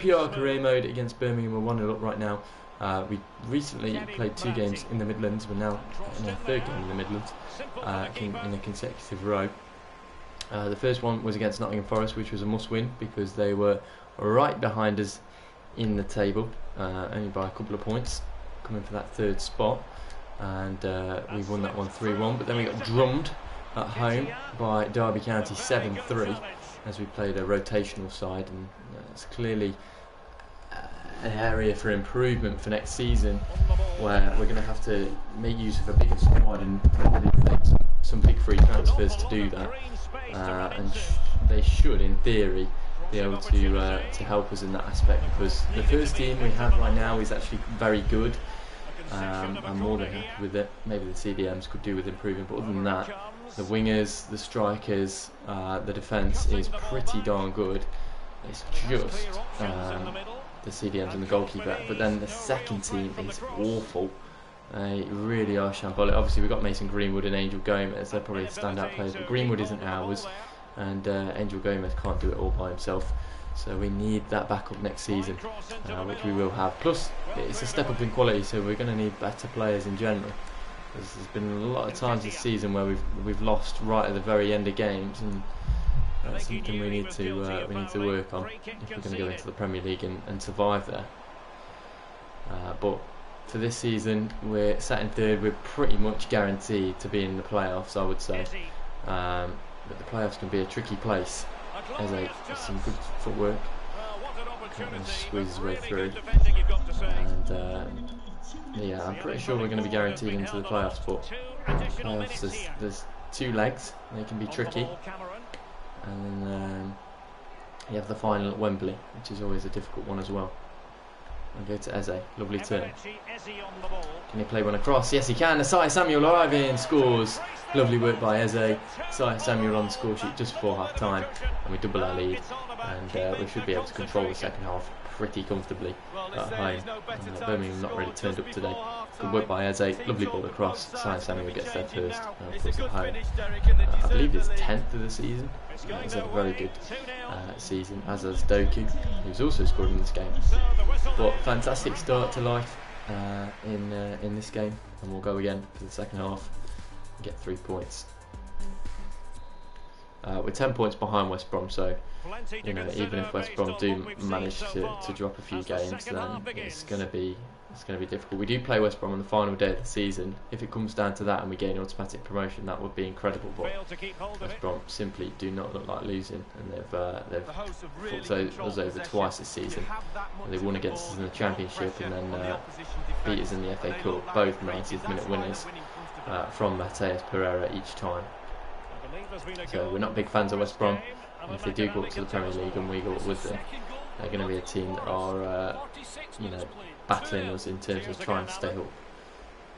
RTG Career Mode against Birmingham. We're 1-0 up right now. We recently played 2 games in the Midlands. We're now in our 3rd game in the Midlands in a consecutive row. The first one was against Nottingham Forest, which was a must-win because they were right behind us in the table, only by a couple of points, coming for that 3rd spot. And we won that one 3-1, but then we got drummed at home by Derby County 7-3 as we played a rotational side, and it's clearly an area for improvement for next season, where we're going to have to make use of a bigger squad and probably make some big free transfers to do that, and they should, in theory, be able to help us in that aspect, because the first team we have right now is actually very good. I'm more than happy with it. Maybe the CDMs could do with improving, but other than that, the wingers, the strikers, the defence is pretty darn good. It's just the CDMs and the goalkeeper. But then the second team is awful. They really are shambolic. Obviously, we've got Mason Greenwood and Angel Gomez. They're probably the standout players, but Greenwood isn't ours, and Angel Gomez can't do it all by himself. So we need that backup next season, which we will have. Plus, it's a step up in quality, so we're going to need better players in general. There's been a lot of times this season where we've lost right at the very end of games, and that's something we need to work on if we're going to go into the Premier League and survive there. But for this season, we're sat in 3rd. We're pretty much guaranteed to be in the playoffs, I would say. But the playoffs can be a tricky place. Eze, some good footwork, can't really squeeze his way through, and yeah, I'm pretty sure we're going to be guaranteed into the playoffs. But playoffs, there's 2 legs, they can be tricky, and then you have the final at Wembley, which is always a difficult one as well. I'll go to Eze, lovely turn. Can he play one across? Yes, he can. Asai Samuel arriving, scores. Lovely work by Eze. Asai Samuel on the score sheet just before half time, and we double our lead. And we should be able to control the second half pretty comfortably at home. Birmingham not really turned up today. Good work by Eze. Lovely ball across. Asai Samuel gets there first, of course, at home. I believe it's 10th of the season. He's had a very good season, as has Doku, who's also scored in this game. But fantastic start to life in this game, and we'll go again for the second half and get 3 points. We're 10 points behind West Brom, so you know, even if West Brom do manage to drop a few games, then it's going to be difficult. We do play West Brom on the final day of the season. If it comes down to that and we gain automatic promotion, that would be incredible. But West Brom simply do not look like losing, and they've fucked us over twice this season. They won against us in the Championship and then beat us in the FA Cup, both 90th minute winners from Mateus Pereira each time. So we're not big fans of West Brom, and if they do go up to the Premier League and we go up with them, they're going to be a team that are you know, battling us in terms of trying to stay up.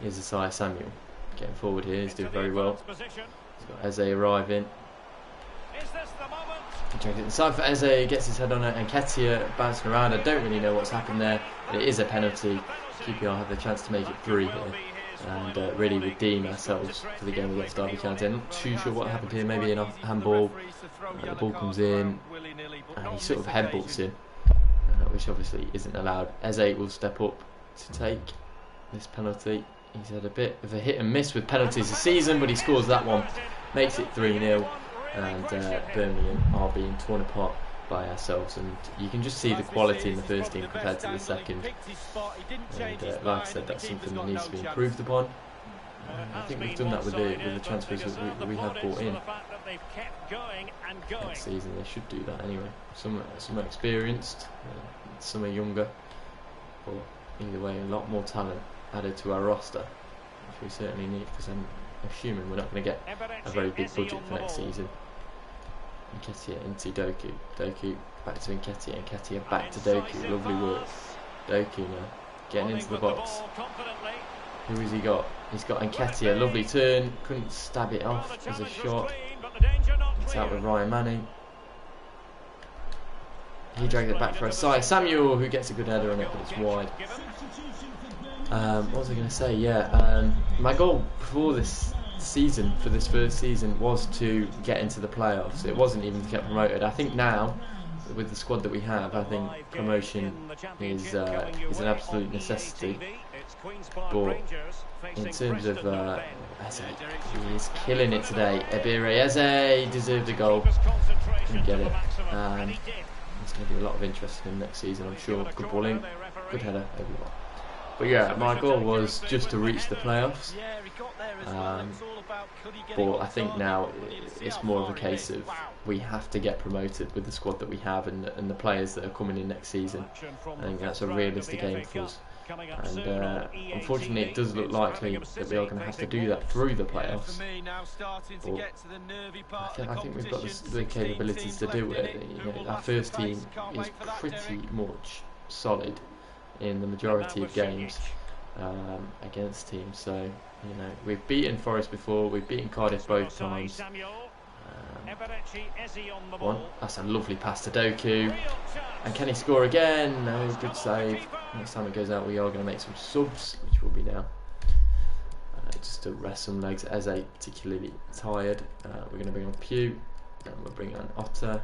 Here's Asai Samuel getting forward here. He's doing very well. He's got Eze arriving. He drags it inside for Eze, gets his head on it, and Ketia bouncing around. I don't really know what's happened there, but it is a penalty. QPR have the chance to make it 3 here and really redeem ourselves for the game against Derby County. I'm not too sure what happened here. Maybe an handball. The ball comes in and he sort of headbutts him, which obviously isn't allowed. Eze will step up to take this penalty. He's had a bit of a hit and miss with penalties this season, but he scores that one, makes it 3-0, and Birmingham are being torn apart by ourselves, and you can just see the quality in the first team compared to the second, and like I said, that's something that needs to be improved upon. I think we've done that with the transfers that we have brought in. Next season they should do that anyway. Some are experienced, some are younger, but either way, a lot more talent added to our roster, which we certainly need, because I'm assuming we're not going to get a very big budget for next season. Nketiah into Doku. Doku back to Nketiah. Nketiah back to Doku. Lovely work. Doku now getting into the box. Who has he got? He's got Nketiah. Lovely turn. Couldn't stab it off as a shot. It's out with Ryan Manning. He dragged it back for Asai Samuel, who gets a good header on it, but it's wide. What was I going to say? Yeah, my goal before this season, for this first season, was to get into the playoffs. It wasn't even to get promoted. I think now with the squad that we have, I think promotion is an absolute necessity. But in terms of Eze, he is killing it today. Ebere Eze deserved a goal. Didn't get it. There's going to be a lot of interest in him next season, I'm sure. Good ball in, good header, everyone. But yeah, my goal was just to reach the playoffs. But I think now it's more of a case of we have to get promoted with the squad that we have and the players that are coming in next season. I think that's a realistic aim for us. And unfortunately, it does look likely that we are going to have to do that through the playoffs. But I think we've got the capabilities to do it. You know, our first team is pretty much solid in the majority of games against teams. So, you know, we've beaten Forest before, we've beaten Cardiff both times. That's a lovely pass to Doku. And can he score again? No, good save. Next time it goes out, we are going to make some subs, which will be now. Just to rest some legs. Eze particularly tired. We're going to bring on Pugh, and we'll bring on Otter,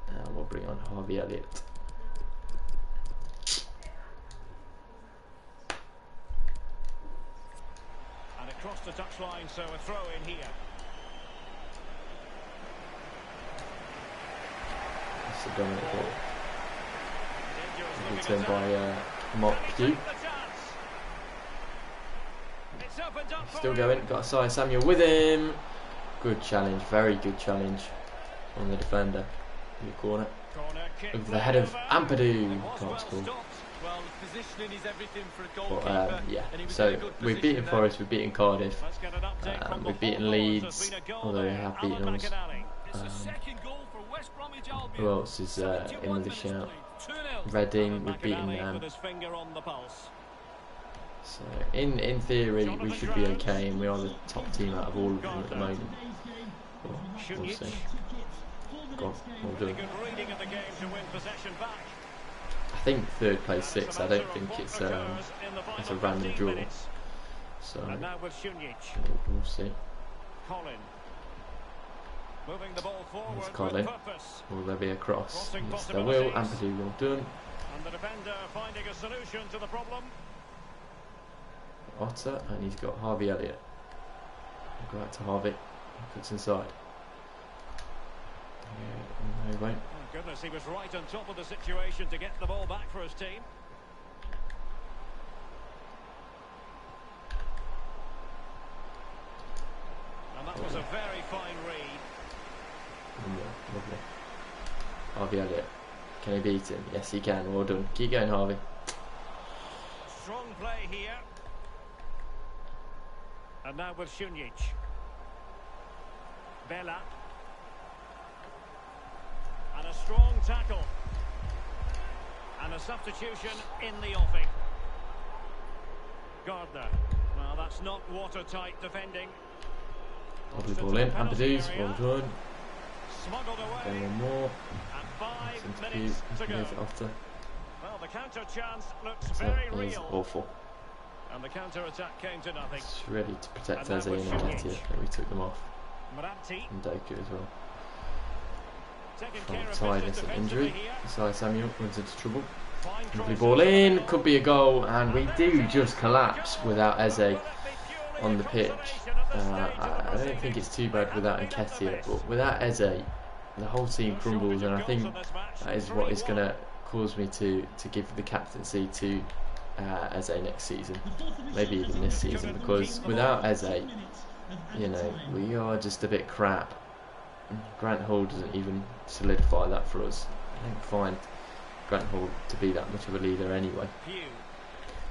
and we'll bring on Harvey Elliott. And across the touchline, so a throw in here. That's a dominant ball. Returned by Mark Pugh. Still going, got Asai Samuel with him. Good challenge, very good challenge on the defender in the corner. Over the head of Ampadu. Can't score. But yeah, so we've beaten Forest, we've beaten Cardiff, we've beaten Leeds, although they have beaten us. Who else is in with the shout? Reading, we've beaten them. So in theory we should be okay, and we are the top team out of all of them at the moment. We'll see. Go on, well done. I think third place 6. I don't think it's a random draw. So we'll see. There's Colin. Will there be a cross? Yes, there will. Ampadu, well done. And the defender finding a solution to the problem. Otter, and he's got Harvey Elliott. We'll go out to Harvey. He puts inside. Yeah, no, he won't. Oh, goodness, he was right on top of the situation to get the ball back for his team. And that was a very fine read. Lovely. Harvey Elliott. Can he beat him? Yes, he can. Well done. Keep going, Harvey. Strong play here. And now with Šunjić. Bella. And a strong tackle. And a substitution in the offing. Gardner. Well, that's not watertight defending. Lovely ball in. Ampadu's, well done. Smuggled away. One more. And 5 minutes to go. Well, the counter chance looks very real. Is awful. And the counter attack came to nothing. It's ready to protect Eze and Nketiah, but we took them off. Moranti. And Doku as well. Taking tiredness and injury. Asai Samuel runs into trouble. Lovely ball in. Could be a goal, and we do just collapse without Eze on the pitch. I don't think it's too bad without Nketiah, but without Eze, the whole team crumbles, and I think that is what is going to cause me to give the captaincy to Eze next season, maybe even this season, because without Eze, you know, we are just a bit crap. Grant Hall doesn't even solidify that for us. I don't find Grant Hall to be that much of a leader anyway.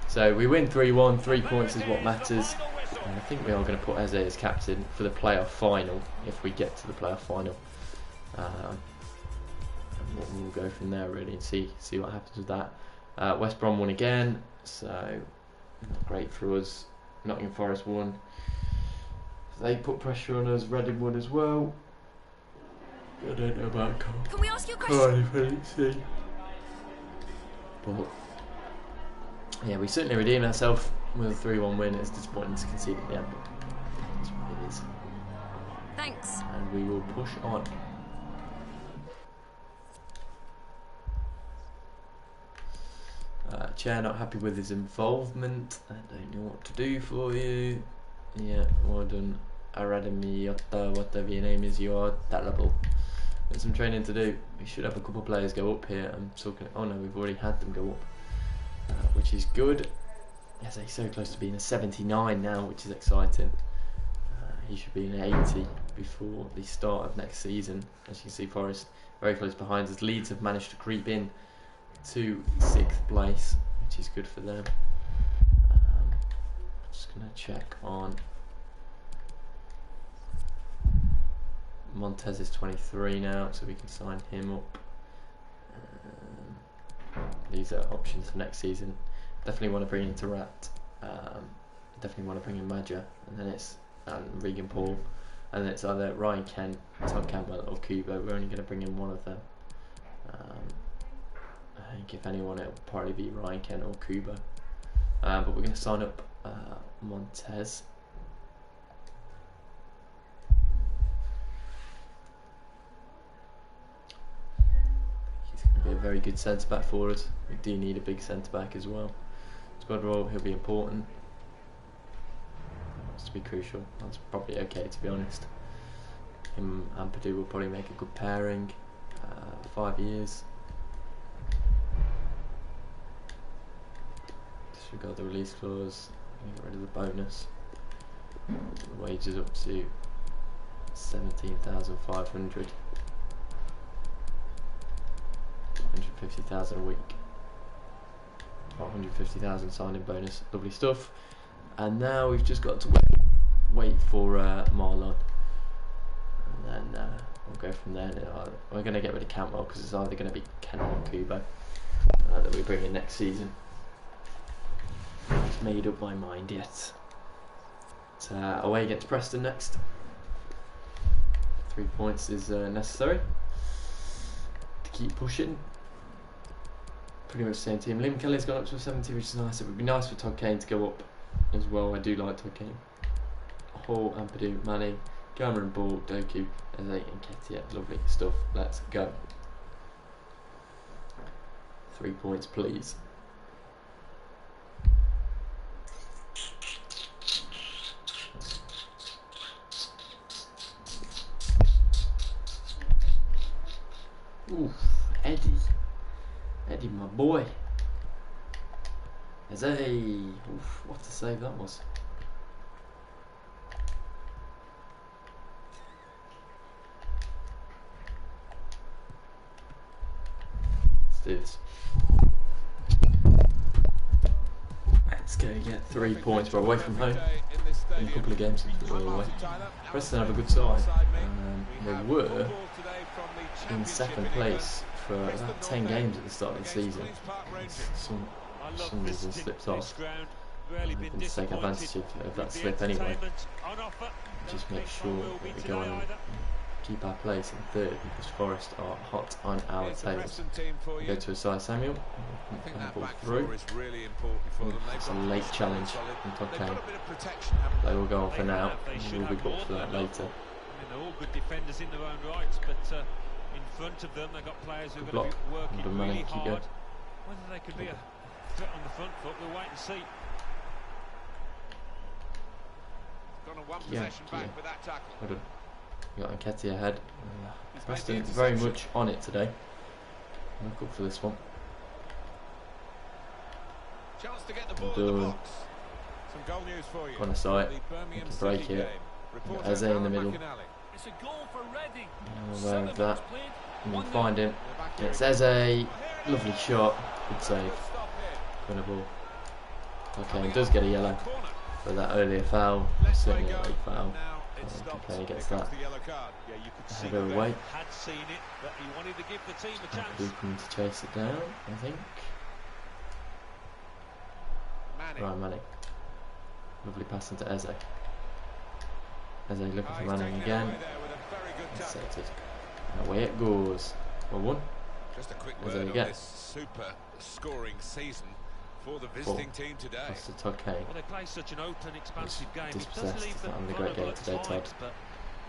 So we win 3-1, 3 points is what matters. And I think we are going to put Eze as captain for the playoff final, if we get to the playoff final. And we'll go from there really and see what happens with that. West Brom won again, so not great for us. Nottingham Forest won. They put pressure on us. Reading won as well. I don't know about Cardiff. Can we ask you a question? But yeah, we certainly redeemed ourselves with a 3-1 win. It's disappointing to concede at the end, but that's what it is. Thanks. And we will push on. Chair not happy with his involvement. I don't know what to do for you. Yeah, well done. Aradamiyota, whatever your name is, you are terrible. Got some training to do. We should have a couple of players go up here. I'm talking. Oh no, we've already had them go up, which is good. Yes, he's so close to being a 79 now, which is exciting. He should be an 80 before the start of next season. As you can see, Forest very close behind us. Leeds have managed to creep in to 6th place, which is good for them. Just going to check on Montez is 23 now, so we can sign him up. These are options for next season. Definitely want to bring in Tarat. Definitely want to bring in Madja, and then it's Regan Paul, and then it's either Ryan Kent, Todd Campbell, or Kubo. We're only going to bring in one of them. I think if anyone, it'll probably be Ryan Kent or Kubo. But we're going to sign up Montez. He's going to be a very good centre back for us. We do need a big centre back as well. Squad role, he'll be important. To be crucial. That's probably okay, to be honest. Him and Purdue will probably make a good pairing. 5 years. Disregard the release clause. Get rid of the bonus. The wages up to 17,500. 150,000 a week. 150,000 signing bonus. Lovely stuff. And now we've just got to wait for Marlon, and then we'll go from there. We're going to get rid of Cantwell because it's either going to be Kent or Kubo that we bring in next season. I haven't made up my mind yet. It's away against Preston next. 3 points is necessary to keep pushing. Pretty much the same team. Liam Kelly's gone up to a 70, which is nice. It would be nice for Todd Kane to go up as well. I do like Todd Kane. Hall, Ampadu, Manning, Cameron, Ball, Doku, Eze, and Ketia. Lovely stuff. Let's go. 3 points, please. Oof, Eddie. Eddie, my boy. Eze. Oof, what a save that was. Let's do this. Let's go get 3 points. We're away from home in a couple of games. We're away. Preston have a good side. They were in 2nd place for about 10 games at the start of the season. Some reason slipped off. We can take advantage of that slip anyway. Just make sure that we go and keep our place in 3rd, because Forest are hot on our tails. We go to Asai Samuel. Ball through. It's a late challenge from Todd Kane. They will go on for now. We'll be booked for that later. They're all good defenders in their own rights, but in front of them they've got players who are going to be working really hard. Whether they could be a threat on the front foot, we'll wait and see. Got a one possession back with that tackle. We got Nketiah ahead. Preston very much on it today. Look up for this one. Chance to get the ball in the box. Some goal news for you. On the side, we can break it. Eze in the middle. It's a goal for Reading. Aware of that. And we'll find him. It's Eze. Lovely shot. Good save. Winner ball. Okay, he does get a yellow for that earlier foul. Certainly a late foul. Okay, he gets that. Header away. Looking to chase it down, I think. Right, Manning. Lovely pass into Eze. Eze looking for Manning again. Set it. And away it goes. 1-1. Just a quick word on this super scoring season for the visiting team today. That's the Todd Kane. Well, they play such an open, expansive game. Dispossessed. He's not having a great game today, Todd. But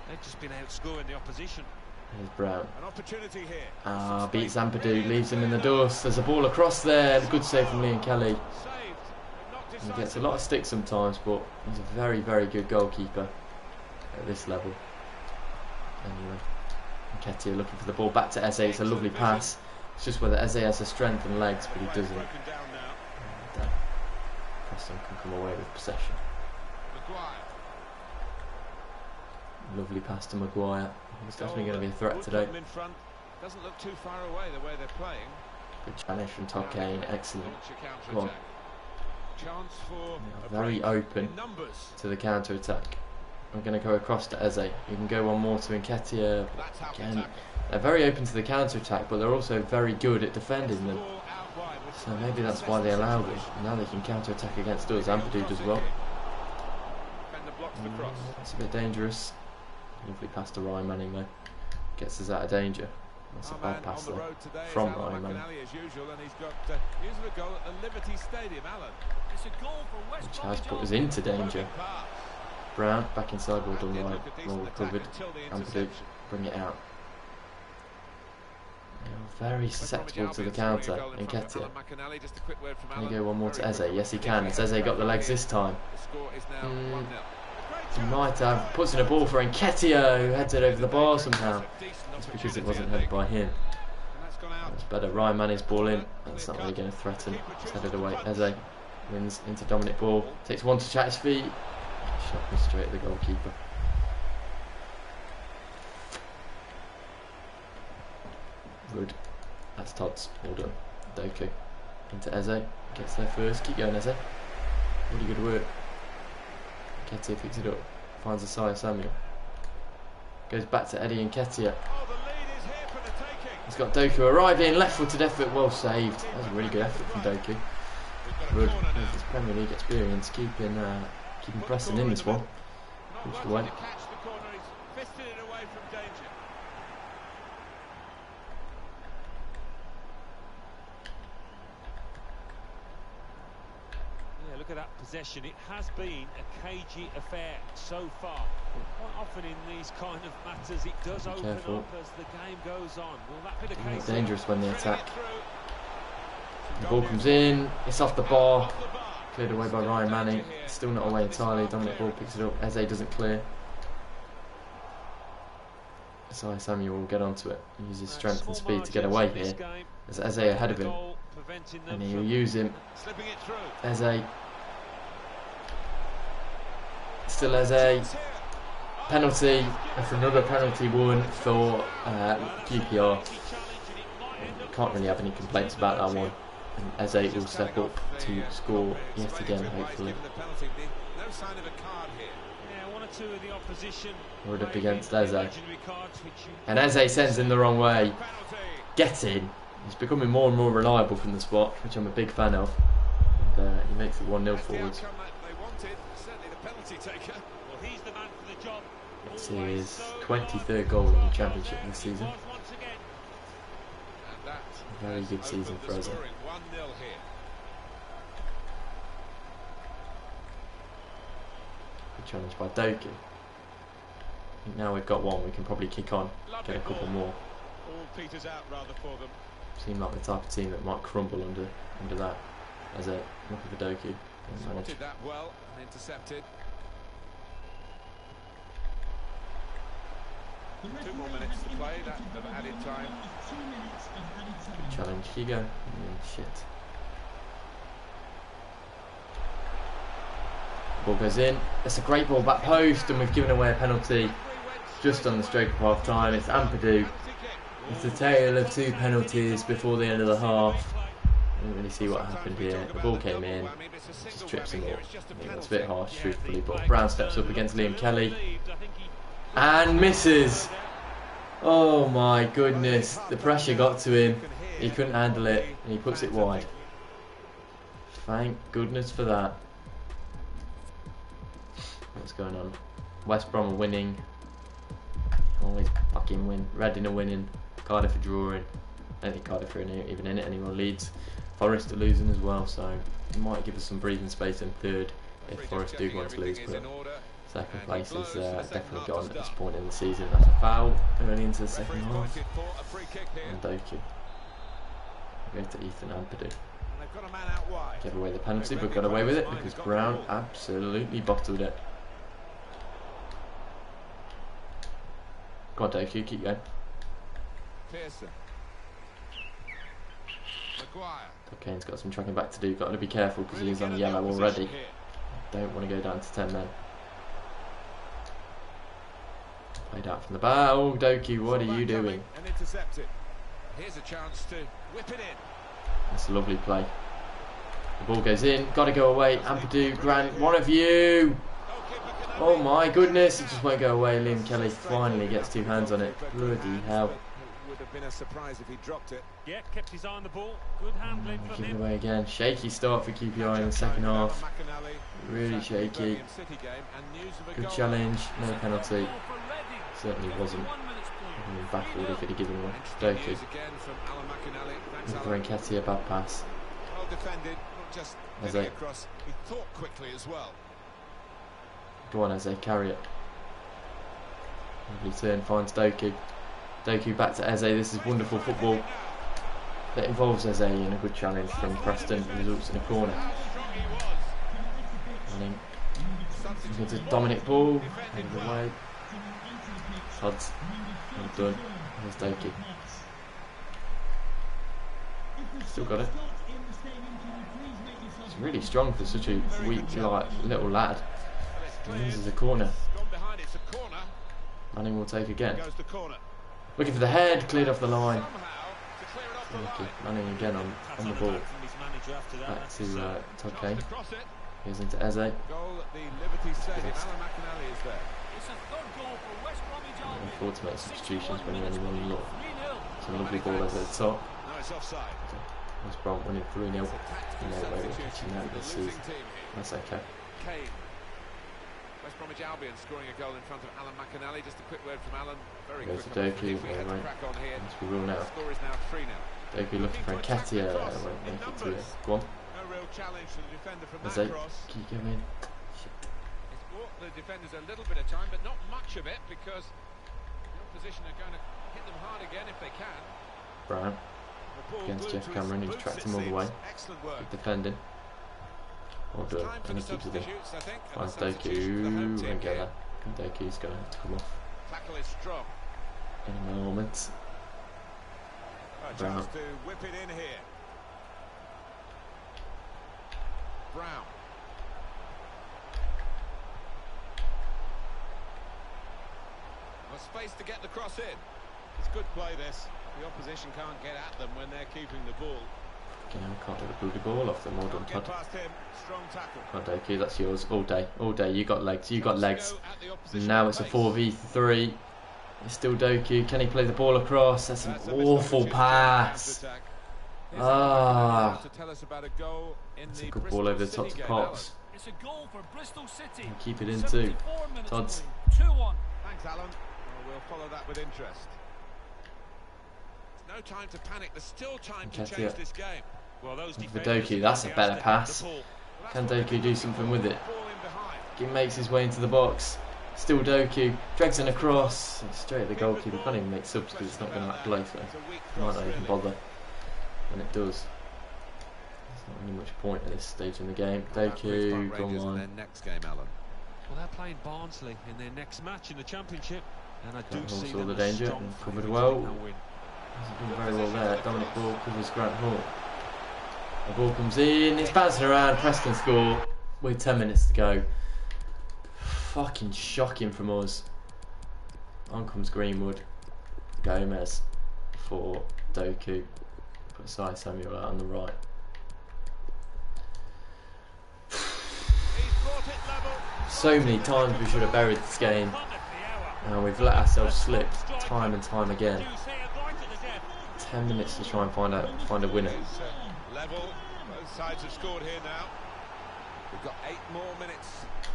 they've just been outscoring the opposition. Here's Brown. Beats Ampadu, leaves him in the dust. There's a ball across there. Good save from Liam Kelly. He gets a lot of stick sometimes, but he's a very, very good goalkeeper at this level. Anyway, Nketiah looking for the ball back to Eze. It's a lovely pass. It's just whether Eze has the strength and legs, but he doesn't. And Preston can come away with possession. Lovely pass to Maguire. He's definitely going to be a threat today. Doesn't look too far away the way they're playing. Good challenge from Todd Kane. Excellent. Come on. Chance for very open to the counter attack. I'm going to go across to Eze. You can go one more to Nketiah. Again, they're very open to the counter attack, but they're also very good at defending them. So maybe that's why they allowed it. Now they can counter attack against us. Ampadu does well. It's a bit dangerous. Lovely pass to Ryan Manning though. Gets us out of danger. That's a bad pass there from Ryan Manning. Which has put us into danger. Brown back inside, well done right, well recovered. Ampadu, bring it out. Very susceptible to the counter. Nketiah. Can he go one more to Eze? Yes he can. Has Eze got the legs this time? He might have. Puts in a ball for Nketiah, who heads it over the bar somehow. That's because it wasn't headed by him. That's better. Ryan Manning's ball in. That's not really going to threaten. It's headed away. Eze wins into Dominic Ball. Takes one to chat his feet. Shot me straight at the goalkeeper. Good. That's Todd's. Well done. Doku. Into Eze. Gets there first. Keep going, Eze. Really good work. Nketiah picks it up. Finds Isaiah Samuel. Goes back to Eddie Nketiah. He's got Doku arriving. Left-footed effort. Well saved. That was a really good effort from Doku. Good. With his Premier League experience. Keeping Preston in this one. Pushed away. Look at that possession. It has been a cagey affair so far. Quite often in these kind of matters it does open up as the game goes on. Will that be the case? Dangerous when they attack. The ball comes in, it's off the bar, cleared away by Ryan Manning. Still not away entirely. Dominic Ball picks it up. Eze doesn't clear. Isaiah Samuel will get onto it. He uses strength and speed to get away here. There's Eze ahead of him, and he'll use him. Eze. Still Eze. Penalty. That's another penalty won for QPR. Can't really have any complaints about that one. And Eze will step up to score yet again, hopefully. We're up against Eze. And Eze sends him the wrong way. Get in. He's becoming more and more reliable from the spot, which I'm a big fan of. And he makes it 1-0 forwards. It's his 23rd goal in the Championship this season. A very good season for Eze. Good challenge by Doku. I think now we've got one, we can probably kick on, get a couple more. Seem like the type of team that might crumble under that. As a looking for Doku. Did that well and intercepted. 2 more minutes to play, that of added time. Good challenge, Hugo. Shit. Ball goes in. That's a great ball back post, and we've given away a penalty just on the stroke of half time. It's Ampadu. It's a tale of 2 penalties before the end of the half. I didn't really see what happened here. The ball came in, just trips him up. I think that's a bit harsh, truthfully, but Brown steps up against Liam Kelly and misses. Oh my goodness, the pressure got to him. He couldn't handle it, and he puts it wide. Thank goodness for that. What's going on? West Brom are winning. Always fucking win. Reading are winning. Cardiff are drawing. I don't think Cardiff are even in it anymore. Leeds. Forest are losing as well, so it might give us some breathing space in third if Forest do want to lose, but Second place is definitely gone at this point in the season. That's a foul early into the second half. And Doku. Go to Ethan Ampadu. Give away the penalty, but got away with it because Brown absolutely bottled it. Go on, Doku, keep going. Kane's got some tracking back to do. Got to be careful because he's on yellow already. Don't want to go down to 10 men. Played out from the back. Oh, Doku, what are you doing? Here's a chance to whip it in. That's a lovely play. The ball goes in. Got to go away. Ampadu, Grant, one of you. Oh my goodness, it just won't go away. Liam Kelly finally gets two hands on it. Bloody hell. Would have been a surprise if he dropped it. Yeah, kept his eye on the ball. Good handling from Give it him. away again. Shaky start for QPR in the second half. Really shaky. Good challenge, no penalty. Certainly wasn't. I mean, baffled if it had given one. Doku. With Nketiah, a bad pass. Well defended, not just getting across. He thought quickly as well. Go on, Eze, carry it. Lovely turn, finds Doku. Doku back to Eze. This is wonderful football that involves Eze in a good challenge from Preston. Results in a corner. Running into Dominic Ball. Out of the way. Odds. Well done. There's Doku. Still got it. It's really strong for such a weak, little lad. This is a corner. Manning will take again. Looking for the head, cleared off the line. Okay, Manning again on the ball. Back to Todd Kane. Goes into Eze. Forward to make substitutions when you're only 1-0. It's a lovely ball over the top. West Brom winning 3-0. No way we're catching that this season. That's okay. West Bromwich Albion scoring a goal in front of Alan McInally. Just a quick word from Alan. Very Goes to quick. Doku. Yes, we will now. The score is now 3-0. Doku looking for Nketiah. Won't make it to it. Go on. No real challenge for the defender from that Eze, cross. keep going. It's bought the defenders a little bit of time, but not much of it because the opposition are going to hit them hard again if they can. Brown against Jeff Cameron, who's tracked him all the way. Excellent work. Good defending. Well done. And he keeps it in. Finds Doku. Won't get that. Doku's going to have to come off Tackle is strong. in a moment. A Brown. chance to whip it in here. Brown. Well, space to get the cross in. It's good play this. The opposition can't get at them when they're keeping the ball. Can't get the bloody ball off them. Well done, Can't get Todd. past him. Strong tackle. Come on, Doku, that's yours. All day. All day. You got legs. You got Chance legs. to go at the opposition Now it's a pace. 4v3. It's still Doku. Can he play the ball across? That's an awful pass. Ah. To tell us about a goal in It's a the good Bristol ball over the top City to game, Potts. It's a goal for Bristol City. And keep it in too. 74 minutes Todd's. played. 2-1. Thanks, Alan. Well, we'll follow that with interest. There's no time to panic. There's still time to Nketiah. change this game. Well, those For defenders Doku, that's a are better the pass. ball. Can Doku do something with it? Ball in behind. He makes his way into the box. Still Doku. Drags in a cross. Straight at the goalkeeper. Can't even make subs because it's not going to that blow. So It's a weak might cross, not even really. bother when it does. There's not really much point at this stage in the game. Doku, come on. Next game, Alan. Well, they're playing Barnsley in their next match in the Championship, and I do Grant see Hall saw them the as danger strong and covered favourites well. in that win. Hasn't done very well there. Dominic Ball covers Grant Hall. The ball comes in. It's bouncing around. Preston score with 10 minutes to go. Fucking shocking from us. On comes Greenwood. Gomez for Doku. Put aside Samuel out on the right. So many times we should have buried this game, and we've let ourselves slip time and time again. 10 minutes to try and find a winner. Level. Both sides have scored here now. We've got 8 more minutes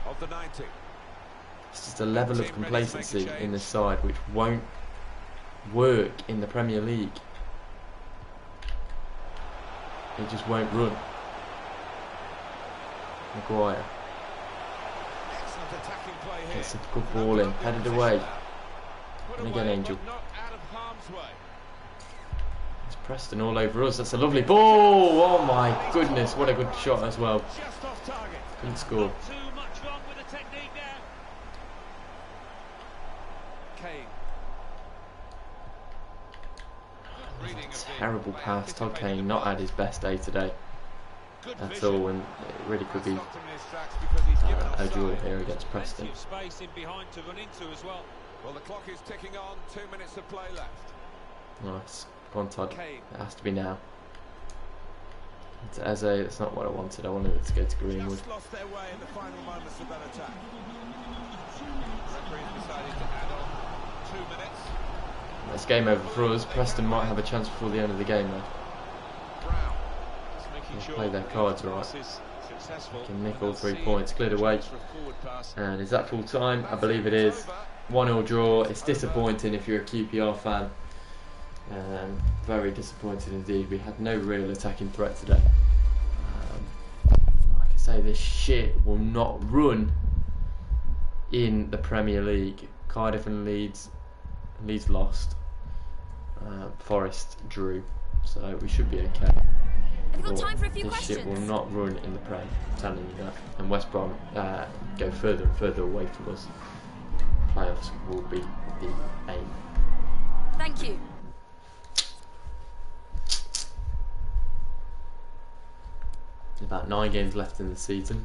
of the 90. It's just a level of complacency in this side which won't work in the Premier League. It just won't run. Maguire. Excellent attacking play here. Gets a good ball in, headed away. And again, Angel. Not out of harm's way. It's Preston all over us. That's a lovely ball. Oh my goodness, what a good shot as well. Just off target. Couldn't score. Not too much wrong with the technique there. Kane. Terrible pass. Todd Kane not had his best day today at all, and it really could be a draw here against Preston. Space in behind to run into as well. Well, the clock is ticking on. 2 minutes of play left. Nice. Go on, Todd. Kane. It has to be now. To Eze, that's not what I wanted. I wanted it to go to Greenwood. Just lost their way in the final moments of that attack. Referee's decided to add on 2 minutes. That's game over for us. Preston might have a chance before the end of the game though. Brown. They'll play their cards right. Can nick all 3 points, cleared away. And is that full time? I believe it is. 1-1 draw. It's disappointing if you're a QPR fan. Very disappointed indeed. We had no real attacking threat today. Like I say, this shit will not run in the Premier League. Cardiff and Leeds lost. Forest drew. So we should be okay. Have you got time for a few this questions? shit will not run in the Prem, I'm telling you that. And West Brom go further and further away from us. Playoffs will be the aim. Thank you. About 9 games left in the season.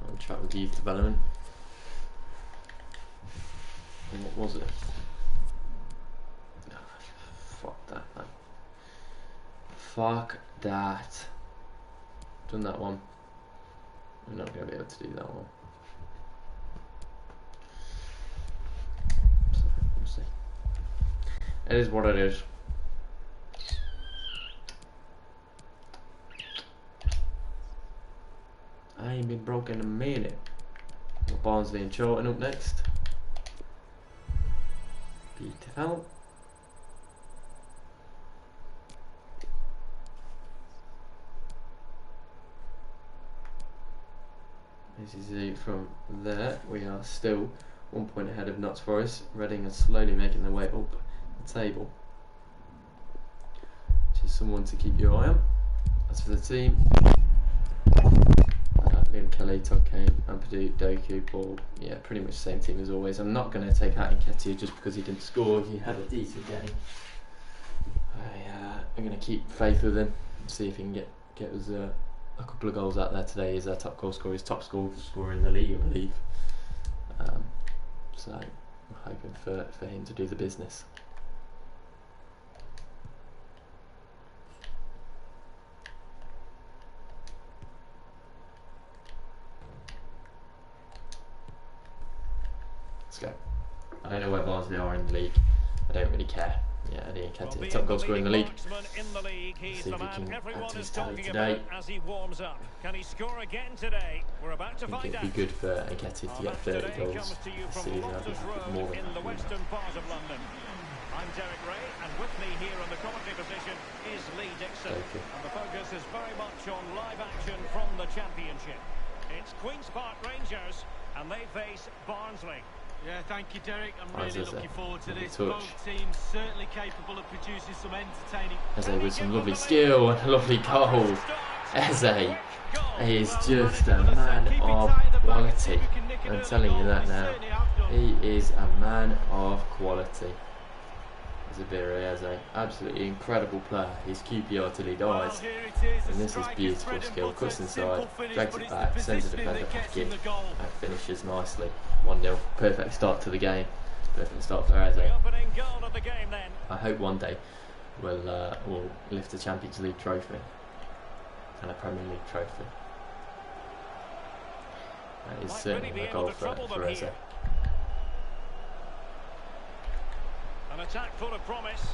On track with youth development. And what was it? Oh, fuck that, man. Fuck that. Done that one. We're not going to be able to do that one. So, we'll see. It is what it is. I ain't been broke in a minute. Got Barnsley and Charlton up next. Beautiful. As you see from there, we are still 1 point ahead of Notts Forest. Reading are slowly making their way up the table, which is someone to keep your eye on. As for the team, Liam Kelly, Todd Kane, Ampadu, Doku, Paul, yeah, pretty much the same team as always. I'm not going to take out Nketiah just because he didn't score. He had a decent game. I'm going to keep faith with him and see if he can get us a couple of goals out there today. He's our top goal scorer, his top scorer in the league, I believe. So I'm hoping for him to do the business. Let's go. I don't know where Barnsley are in the league. I don't really care. Yeah, Eddie Nketiah, top goal scorer in the league. He's See the if he man can everyone add to his is tally talking today. about as he warms up. Can he score again today? We're about to I think find it'd out. be good for Nketiah to get 30 goals Comes to you this from season. I think Loftus he could Road more than in the that. western part of London. I'm Derek Ray, and with me here on the commentary position is Lee Dixon. Okay. And the focus is very much on live action from the Championship. It's Queen's Park Rangers, and they face Barnsley. Yeah, thank you, Derek. I'm How's really Eze? looking forward to Lovely this. touch. Both teams certainly capable of producing some entertaining. Eze with some lovely skill and a lovely goal. Eze is just a man of quality. I'm telling you that now. He is a man of quality. Zabira Eze, absolutely incredible player. He's QPR till he dies. And this is beautiful skill. Cuts inside, drags it back, sends the defender back in, and finishes nicely. 1-0. Perfect start to the game. Perfect start for Eze. I hope one day we'll lift a Champions League trophy and a Premier League trophy. That is certainly a goal for Eze. An attack full of promise.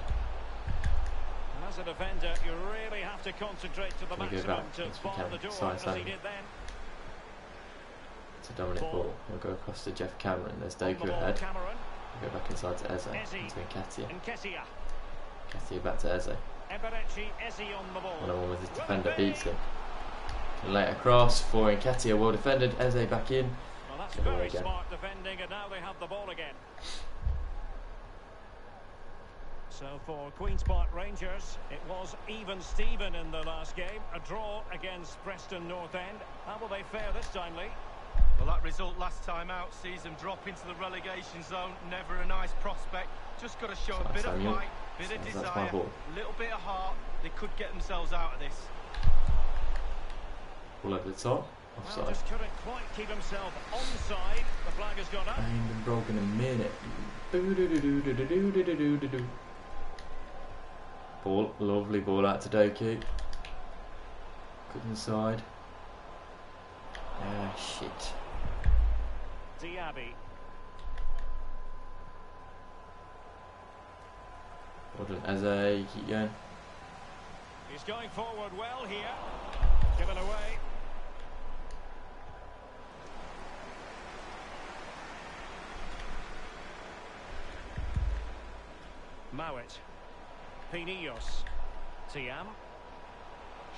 And as a defender, you really have to concentrate to the maximum to bar the door as he did then. It's a dominant ball. We'll go across to Jeff Cameron. There's Doku ahead. We'll go back inside to Eze. Into Nketiah. Nketiah back to Eze. One-on-one with his defender, beats him. Late across for Nketiah, well defended. Eze back in. That's Get away very again. smart defending, and now they have the ball again. So for Queen's Park Rangers, it was even Steven in the last game. A draw against Preston North End. How will they fare this time, Lee? Well, that result last time out sees them drop into the relegation zone. Never a nice prospect. Just got to show a bit of fight, bit of desire, a little bit of heart. They could get themselves out of this. Ball over the top. Offside. Well, just couldn't quite keep himself onside. The flag has gone up. Aimed and broken a minute. Boo-doo-doo-doo-doo-doo-doo-doo-doo-doo. Ball, lovely ball out to Doku. Good inside. Ah, shit. Diaby. Well done, Eze. Keep going. He's going forward well here. Given away. Mowat. Pinillos. Tiam.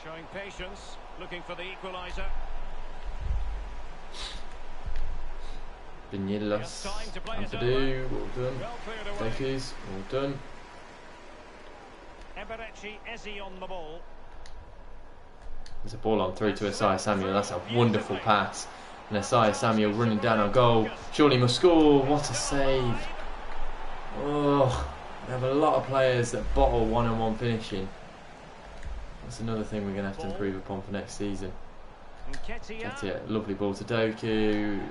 Showing patience. Looking for the equaliser. Pinillos. Ampadu. Well done. Well cleared away. Dokis. Well done. Eberechi Eze on the ball. There's a ball on through to Isaiah Samuel. That's a wonderful pass. And Isaiah Samuel running down on goal. Surely must score. What a save. Oh, we have a lot of players that bottle one-on-one finishing. That's another thing we're going to have to improve upon for next season. That's it. Lovely ball to Doku.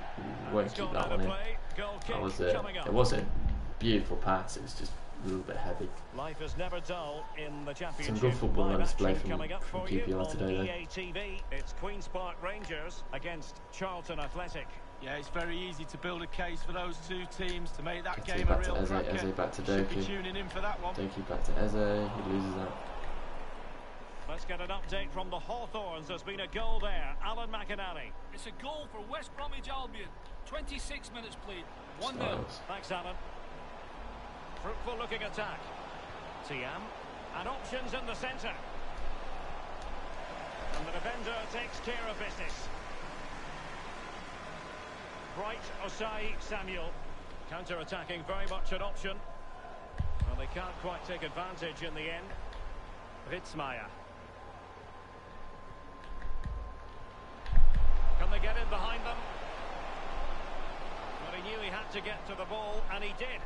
Won't keep that one in. That was it. It wasn't a beautiful pass. It was just a little bit heavy. Life is never dull in the championship. Some good football on display from QPR QPR today, though. TV. It's Queen's Park Rangers against Charlton Athletic. Yeah, it's very easy to build a case for those two teams to make that Eze game a back to real Eze. cracker. Eze back to Should be Doku. tuning in for that one. Doku back to Eze. He loses that. Let's get an update from the Hawthorns. There's been a goal there. Alan McInally. It's a goal for West Bromwich Albion. 26 minutes played. 1-0. Styles. Thanks, Alan. Fruitful looking attack. Tiam. And options in the centre. And the defender takes care of business. Bright Osai Samuel. Counter-attacking, very much an option. Well, they can't quite take advantage in the end. Ritzmaier. Can they get in behind them? Well, he knew he had to get to the ball, and he did.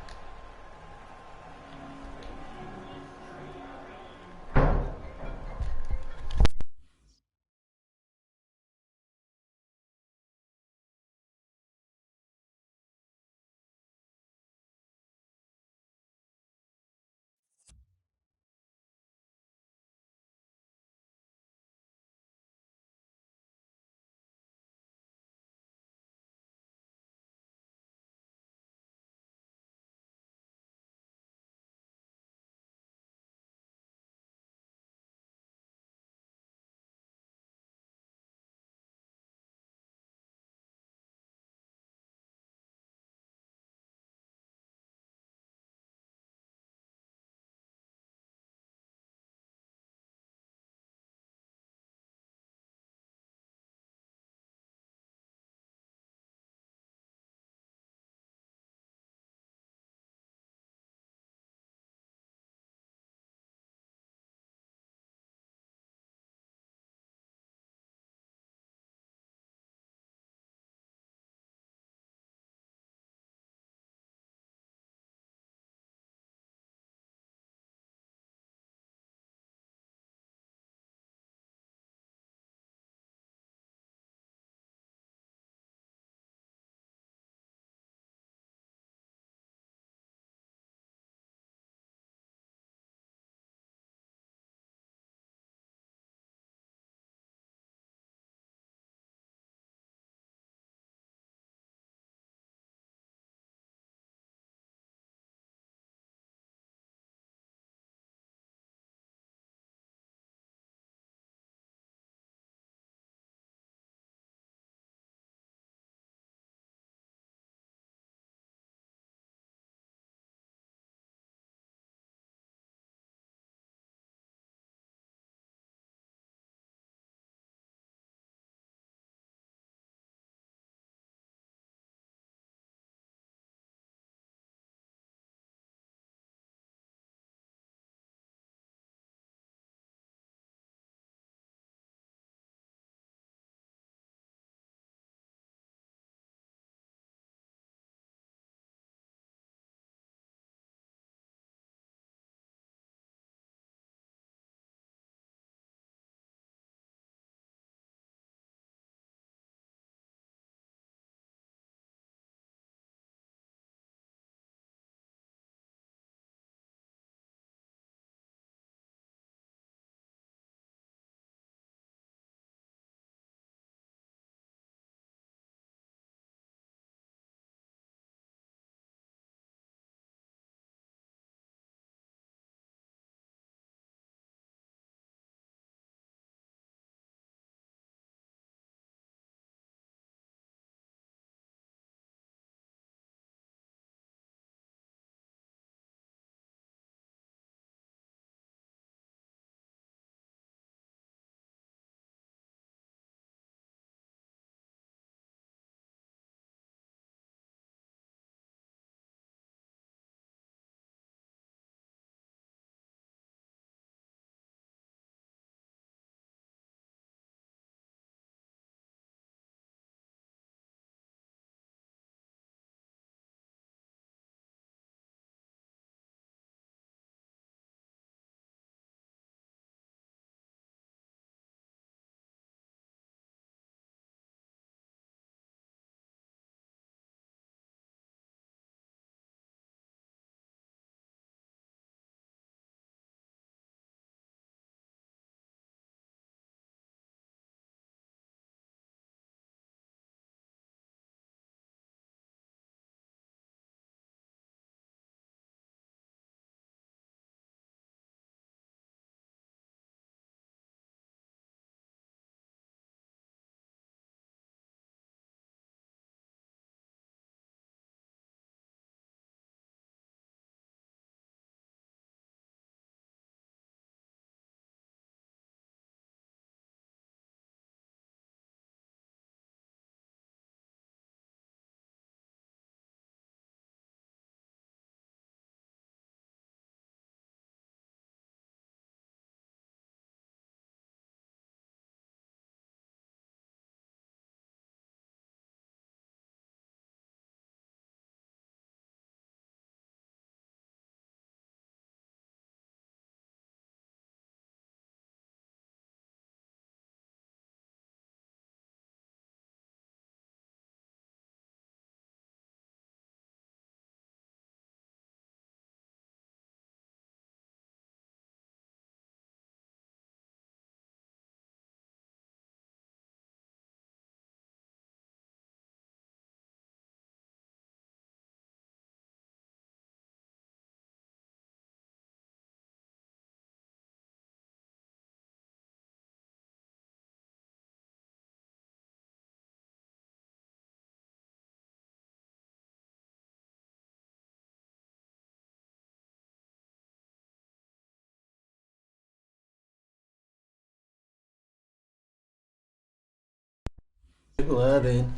11.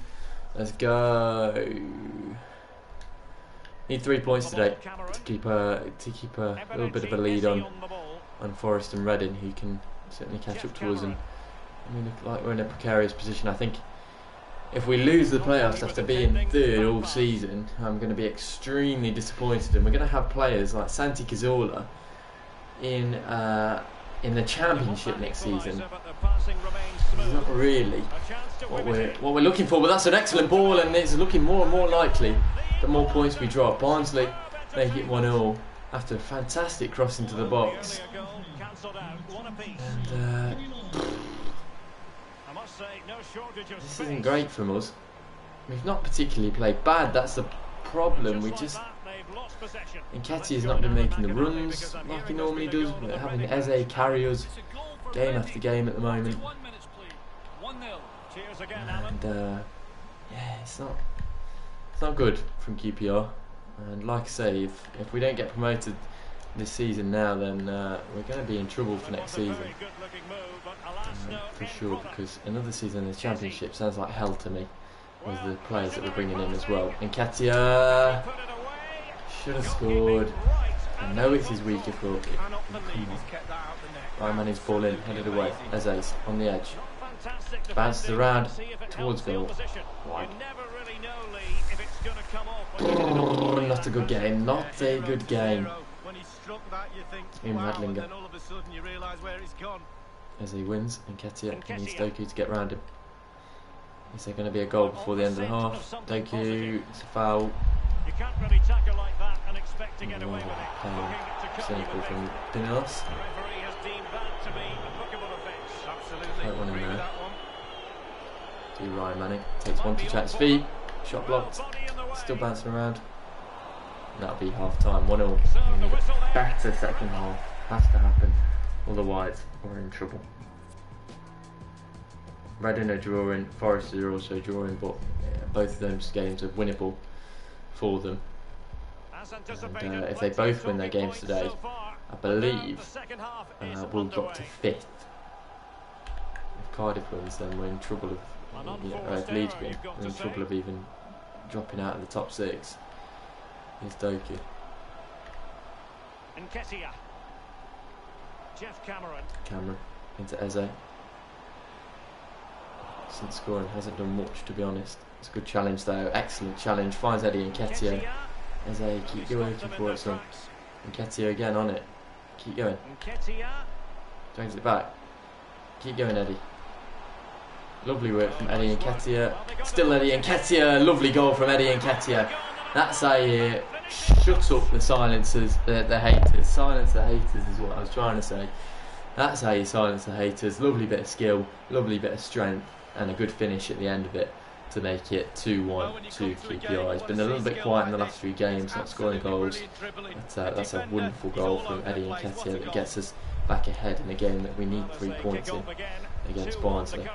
Let's go. Need 3 points today to keep a little bit of a lead on Forest and Reading, who can certainly catch up to us. And we look like we're in a precarious position. I think if we lose the playoffs after being third all season, I'm going to be extremely disappointed. And we're going to have players like Santi Cazorla in the Championship next season. Not really what we're looking for, but that's an excellent ball, and it's looking more and more likely the more points we drop. Barnsley make it 1-0 after a fantastic cross into the box. And this isn't great from us. We've not particularly played bad, that's the problem. We just... Nketiah's not been making the runs like he normally does. We're having Eze carry us game after game at the moment. And yeah, it's not good from QPR. And like I say, if we don't get promoted this season now, then we're going to be in trouble for next season, for sure, because another season in the Championship sounds like hell to me with the players that we're bringing in as well. Nketiah should have scored. I know it's his weaker foot. Right man, he's ball in, headed away. Eze's on the edge. Bounces around towards goal. Wide. Not a good game. Not a good game. In Radlinger. As he wins, Nketiah needs Doku to get round him. Is there going to be a goal before the end of the half? Doku, it's a foul. You can't really tackle like that and expect to get away with it. Cynical from Dinos. Referee has deemed that to be a bookable offence. Absolutely. One in there. Do Ryan Manning takes one touch at his feet. Shot blocked. Still bouncing around. And that'll be half time. 1-0. We need a better second half. Has to happen. Otherwise, we're in trouble. Reading are drawing. Forest are also drawing, but both of those games are winnable for them. And if they both win their games today, I believe we'll drop to 5th. If Cardiff wins, then we're in trouble of, if Leeds win, we're in trouble of even dropping out of the top 6. Here's Doku. Nketiah. Jeff Cameron into Eze. Since scoring, hasn't done much, to be honest. It's a good challenge though, excellent challenge. Finds Eddie Nketiah. Eze, keep working for it, son. Nketiah again on it. Keep going. Drags it back. Keep going, Eddie. Lovely work from Eddie Nketiah. Still Eddie Nketiah. Lovely goal from Eddie Nketiah. That's how you shut up the silencers, the haters. Silence the haters is what I was trying to say. That's how you silence the haters. Lovely bit of skill, lovely bit of strength, and a good finish at the end of it to make it 2-1 to QPR. He's been a little bit quiet in the last few games, not scoring goals. But that's a wonderful goal from Eddie Nketiah that gets us back ahead in a game that we need 3 points in against Barnsley.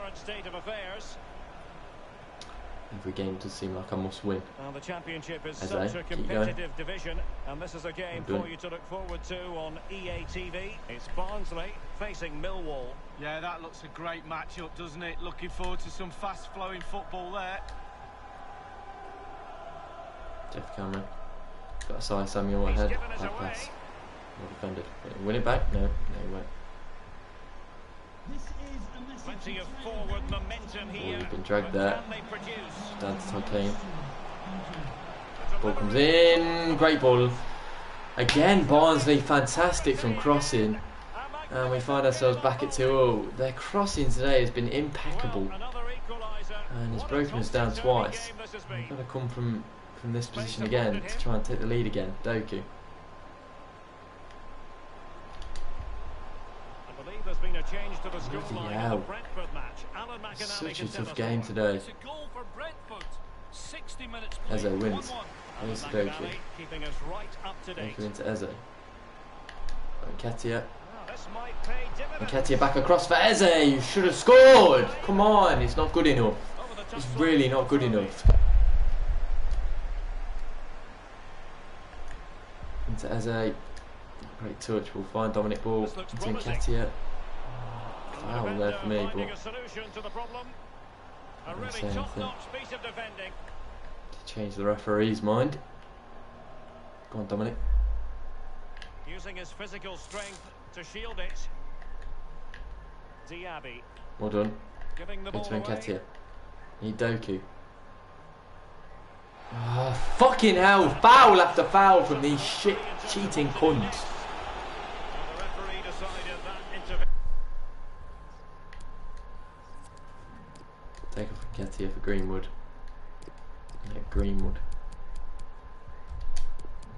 Every game does seem like I must win. The Championship is such a competitive division, and this is a game for you to look forward to on EA TV. It's Barnsley facing Millwall. Yeah, that looks a great match-up, doesn't it? Looking forward to some fast-flowing football there. Jeff Cameron. Got a side Samuel ahead. High pass. Well defended. Win it back? No, no way. Plenty of forward momentum here. We've been dragged there. Down to Todd Kane. Ball comes in. Great ball. Again, Barnsley fantastic from crossing. And we find ourselves back at 2-0. Their crossing today has been impeccable. And it's broken us down twice. We've got to come from this position again to try and take the lead again. Doku. There's been a change to the scoreline of the Brentford match. Such a tough game today. Eze wins. Here's Doku. Doku into Eze. Nketiah. Nketiah back across for Eze. You should have scored. Come on, it's not good enough. It's really not good enough. Into Eze. Great touch. We'll find Dominic Ball into Nketiah. Foul there for me, but A really top-notch piece of defending. To change the referee's mind. Go on, Dominic. Using his physical strength to shield it. Diaby. Well done. Giving the Go ball to away. Nketiah. Need Doku. Oh, fucking hell! Foul after foul from these shit cheating cunts. And the referee decided that intervention. Take off Nketiah for Greenwood. Yeah, Greenwood.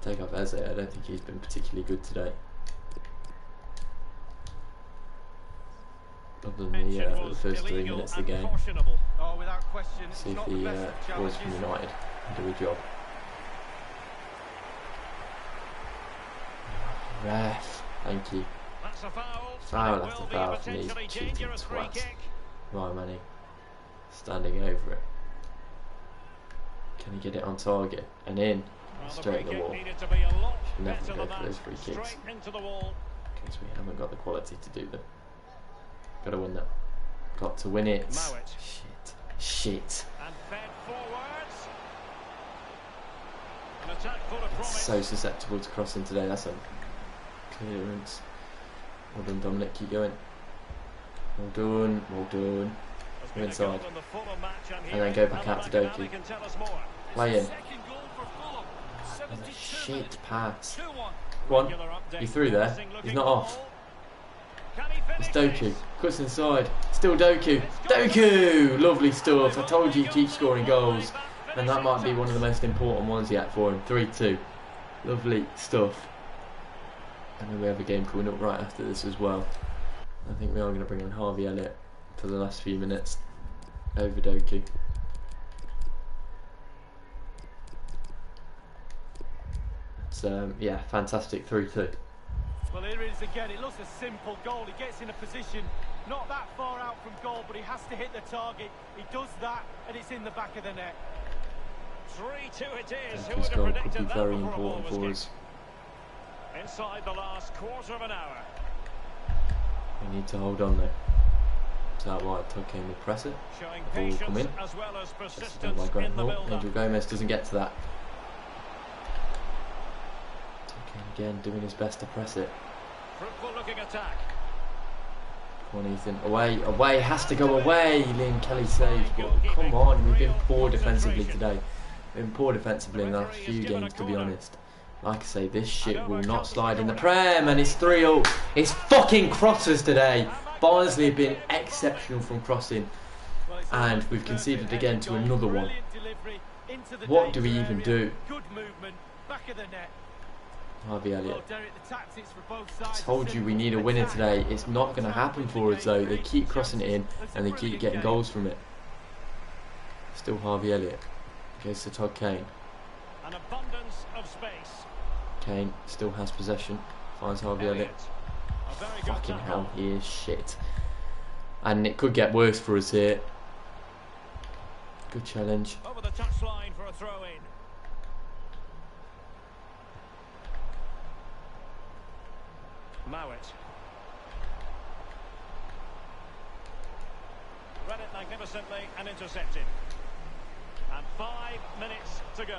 Take off Eze. I don't think he's been particularly good today. Other than the first 3 minutes of the game. Oh, without question, See if the boys from United can do a job. Ref, thank you. That's a foul. Foul after foul from these cheating twats. Right, Manny. Standing over it. Can he get it on target? And in. Straight at the wall. Should never go for those free kicks. Because we haven't got the quality to do them. Got to win that. Got to win it. Shit. Shit. And fed forwards. An attack full of promise. So susceptible to crossing today. That's a clearance. Well done, Dominic. Keep going. Well done. Well done. Go inside. And then go back out to Doku. Play in. That's a shit pass. Go on. He's through there. He's not off. It's Doku. Cuts inside. Still Doku. Doku! Lovely stuff. I told you he keeps scoring goals. And that might be one of the most important ones yet for him. 3-2. Lovely stuff. And then we have a game coming up right after this as well. I think we are going to bring in Harvey Elliott for the last few minutes over Doku. It's, yeah, fantastic 3-2. Well, here it is again. It looks a simple goal. He gets in a position not that far out from goal, but he has to hit the target. He does that, and it's in the back of the net. 3-2 it is. This goal could be very important for us. Inside the last quarter of an hour. We need to hold on though. It's out wide. Tokane will press it. The ball will come in. As well as Just persistence by Grant in the Hall. build-up. Angel Gomez doesn't get to that. Tokane again doing his best to press it. Fruitful looking attack. Come on, Ethan. Away, away, has to go away. Liam Kelly saves, but come on, we've been poor defensively today. We've been poor defensively in the last few games, to be honest. Like I say, this shit will not slide in the Prem, and it's 3-0. It's fucking crosses today. Barnsley have been exceptional from crossing, and we've conceded again to another one. What do we even do? Harvey Elliott. Told you we need a winner today. It's not going to happen for us though. They keep crossing it in and they keep getting goals from it. Still Harvey Elliott. Goes to Todd Kane. An abundance of space. Kane still has possession. Finds Harvey Elliott. Fucking hell, he is shit. And it could get worse for us here. Good challenge. Over the touchline for a throw in. Mowat. Read it magnificently and intercepted. And 5 minutes to go.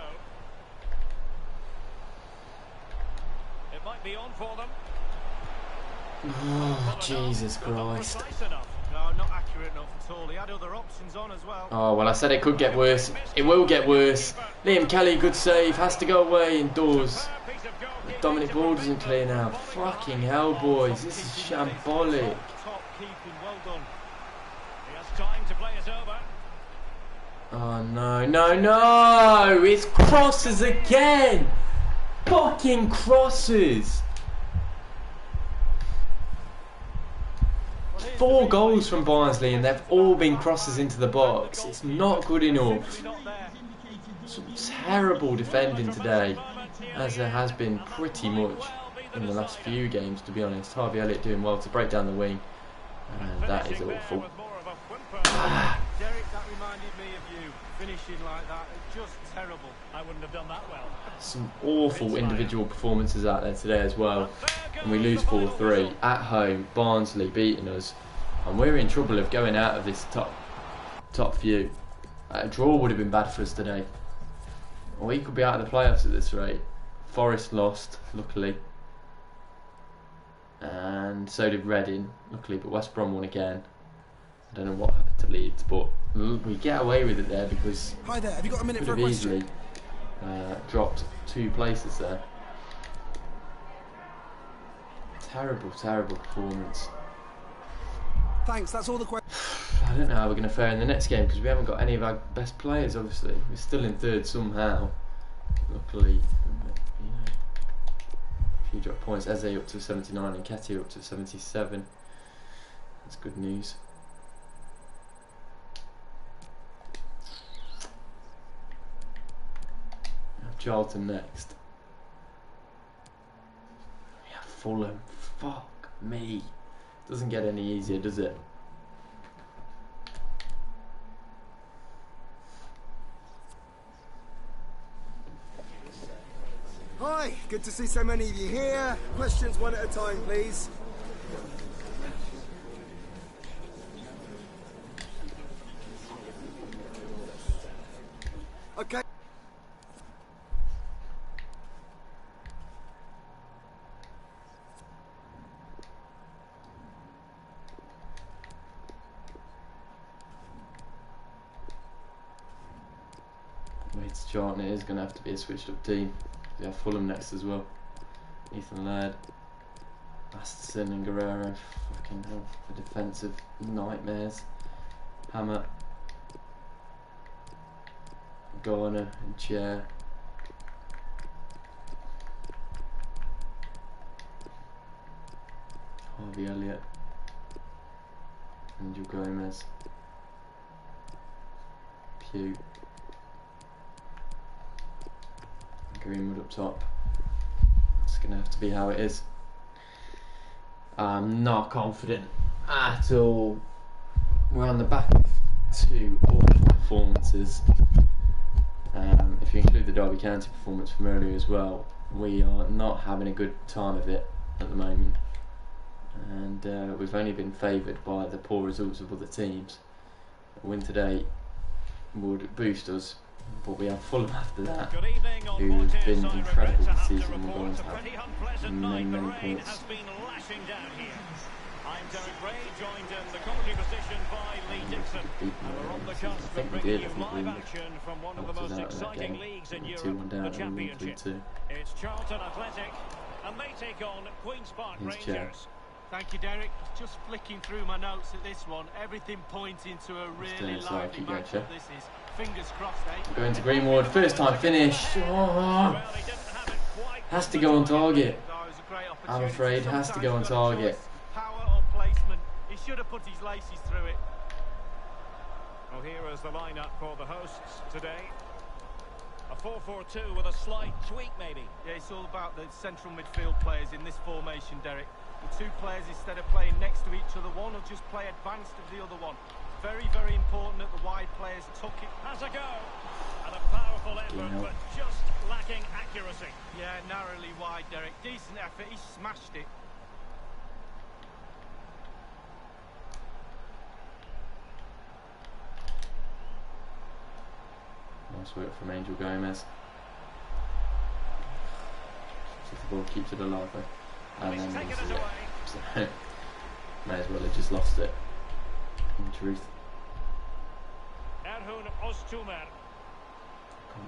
It might be on for them. Oh, Jesus Christ. No, not accurate enough at all. He had other options on as well. Oh, well, I said it could get worse. It will get worse. Liam Kelly, good save. Has to go away indoors. Dominic Ball doesn't clear now. Fucking hell, boys. This is shambolic. Top keeping, well done. He has time to play it over. Oh, no, no, no. It's crosses again. Fucking crosses. 4 goals from Barnsley and they've all been crosses into the box. It's not good enough. Some terrible defending today, as there has been pretty much in the last few games, to be honest. Harvey Elliott doing well to break down the wing, and that is awful. Derek, that reminded me of you, finishing like that. It's just terrible. I wouldn't have done that well. Some awful individual performances out there today as well, and we lose 4-3 at home. Barnsley beating us, and we're in trouble of going out of this top few. A draw would have been bad for us today. We could be out of the playoffs at this rate. Forest lost, luckily. And so did Reading, luckily, but West Brom won again. I don't know what happened to Leeds, but we get away with it there because hi there, have you got a minute could for a have question? easily dropped 2 places there. Terrible, terrible performance. Thanks, that's all the questions. I don't know how we're going to fare in the next game because we haven't got any of our best players, obviously. We're still in 3rd somehow. Luckily, you know, a few drop points. Eze up to 79 and Ketty up to 77. That's good news. We have Charlton next. We have Fulham. Fuck me. Doesn't get any easier, does it? Hi, good to see so many of you here. Questions one at a time, please. Okay. Waits Charlton, it is going to have to be a switched up team. We have Fulham next as well. Ethan Laird, Masterson and Guerrero. Fucking hell, the defensive nightmares. Hammer, Garner and Chair. Harvey Elliott. Angel Gomez. Pugh. Greenwood up top. It's going to have to be how it is. I'm not confident at all. We're on the back of 2 awful performances. If you include the Derby County performance from earlier as well, we are not having a good time of it at the moment. And we've only been favoured by the poor results of other teams. A win today would boost us. But we have Fulham after that, who've been incredible this season. We're going to have many points. I'm Derek Ray, joined in the commentary position by Lee Dixon. And we're on the cusp of bringing you live action from one of the most exciting leagues in Europe, the Championship. It's Charlton Athletic, and they take on Queen's Park Rangers. Thank you, Derek. Just flicking through my notes at this one. Everything pointing to a really lively matchup. This is. Fingers crossed, eh? Going to Greenwood, first time finish. Oh, has to go on target. I'm afraid has to go on target. Power or placement? He should have put his laces through it. Well, here is the lineup for the hosts today. A 4-4-2 with a slight tweak, maybe. Yeah, it's all about the central midfield players in this formation, Derek. The 2 players, instead of playing next to each other, one will just play advanced of the other one. Very, very important that the wide players took it. Has a go. And a powerful effort, but just lacking accuracy. Yeah, narrowly wide, Derek. Decent effort. He smashed it. Nice work from Angel Gomez. So the ball keeps it alive though. And then loses it. So, may as well have just lost it. In truth. Ostumer.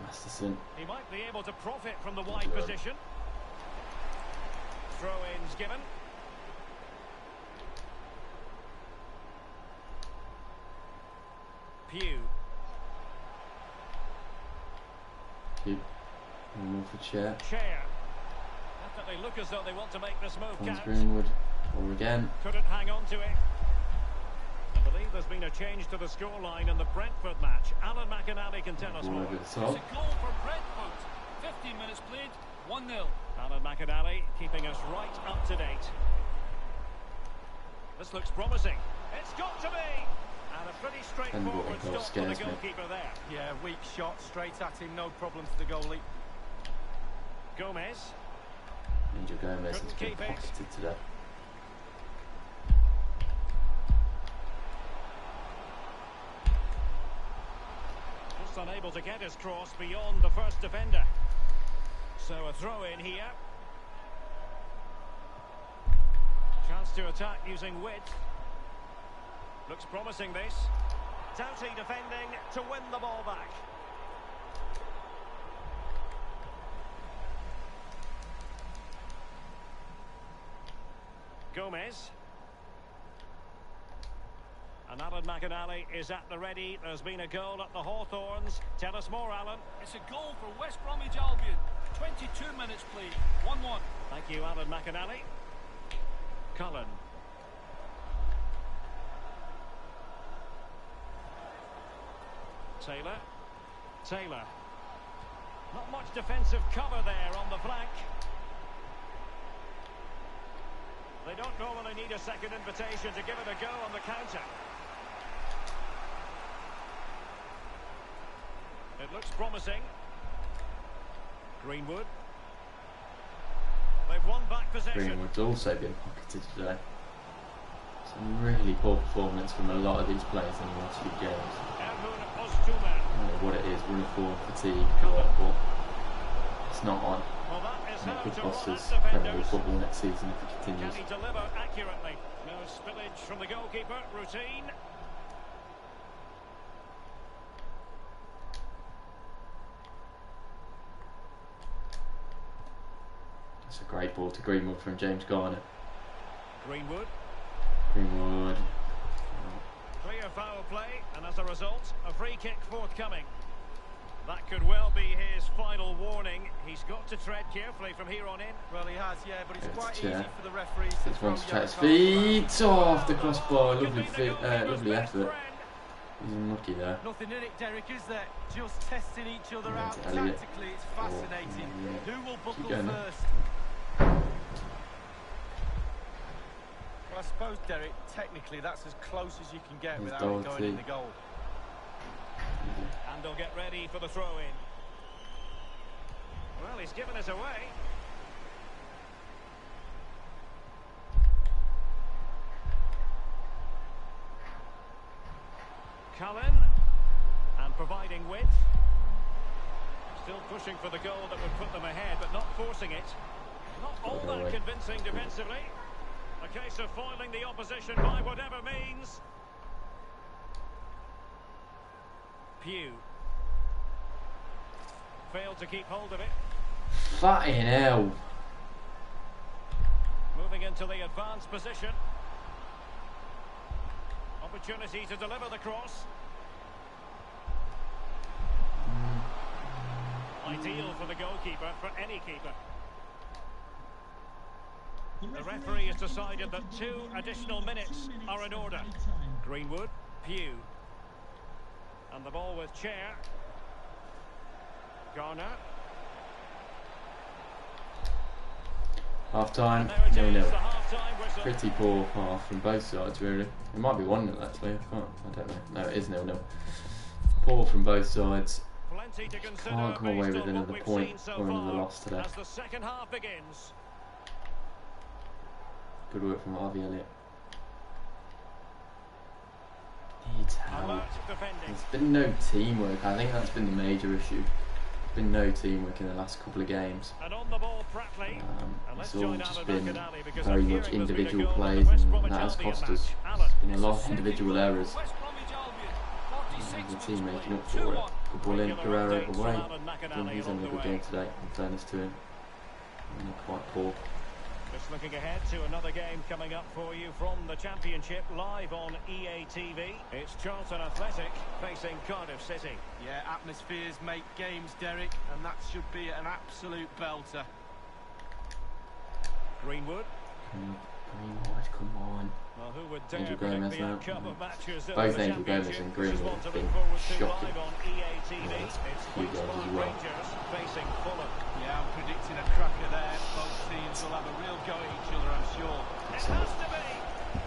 Masterson. He might be able to profit from the wide position. Throw-ins given. Pugh. And one for Chair. Definitely look as though they want to make this move count. Greenwood. Or again. Couldn't hang on to it. I believe there's been a change to the scoreline in the Brentford match. Alan McInally can tell us more. It's a goal for Brentford. 15 minutes played, 1-0. Alan McInally keeping us right up to date. This looks promising. It's got to be! And a pretty straightforward stop for the goalkeeper there. Yeah, weak shot, straight at him, no problem for the goalie. Gomez. Angel Gomez has been pocketed today. just unable to get his cross beyond the first defender. So a throw in here. Chance to attack using width. Looks promising, this. Doughty defending to win the ball back. Gomez. And Alan McInally is at the ready. There's been a goal at the Hawthorns. Tell us more, Alan. It's a goal for West Bromwich Albion. 22 minutes played. 1-1. Thank you, Alan McInally. Cullen. Taylor. Not much defensive cover there on the flank. They don't normally need a second invitation to give it a go on the counter. It looks promising. Greenwood. They've won back possession. Greenwood's also been pocketed today. Some really poor performance from a lot of these players in the last few games. I don't know what it is, run of form, fatigue, but it's not on. And it could cost us Premier League football next season if it continues. Can he deliver accurately? No spillage from the goalkeeper. Routine. That's a great ball to Greenwood from James Garner. Greenwood. Clear foul play, and as a result, a free kick forthcoming. That could well be his final warning. He's got to tread carefully from here on in. Well, he has, yeah, but it's quite easy for the referees to throw yellow cards. Feet off the crossbar. Lovely effort. He's unlucky there. Nothing in it, Derek, is there? Just testing each other out tactically. It's fascinating. Who will buckle first? Well, I suppose, Derek, technically that's as close as you can get without it going in the goal. And they'll get ready for the throw-in. Well, he's given us away. Cullen. And providing width. Still pushing for the goal that would put them ahead, but not forcing it. Not all that convincing defensively. A case of foiling the opposition by whatever means. Pugh. Failed to keep hold of it. Fucking hell. Moving into the advanced position. Opportunity to deliver the cross. Ideal for the goalkeeper, for any keeper. The referee has decided that 2 additional minutes are in order. Greenwood, Pugh. And the ball with Chair. Garner. Half time, 0-0. Pretty poor half from both sides, really. It might be 1-0 actually. I don't know. No, it is 0-0. Poor from both sides. Can't come away with another point or another loss today. As the second half begins. Good work from Harvey Elliott. Needs help. There's been no teamwork. I think that's been the major issue. There's been no teamwork in the last couple of games. It's all just been very much individual plays, and that has cost us. There's been a lot of individual errors. And the team making up for it. Good ball in, Pereira away. I think he's having a good game today, in fairness to him. And they're quite poor. Just looking ahead to another game coming up for you from the Championship, live on EA TV. It's Charlton Athletic facing Cardiff City. Yeah, atmospheres make games, Derek, and that should be an absolute belter. Greenwood. Greenwood, come on. Well, who would dare Angel Gomez now. Both Angel Gomez and Greenwood have been shocking. Few goals as well. Facing Fulham. Yeah, I'm predicting a cracker there. Both teams will have a real go at each other, I'm sure. It has to be.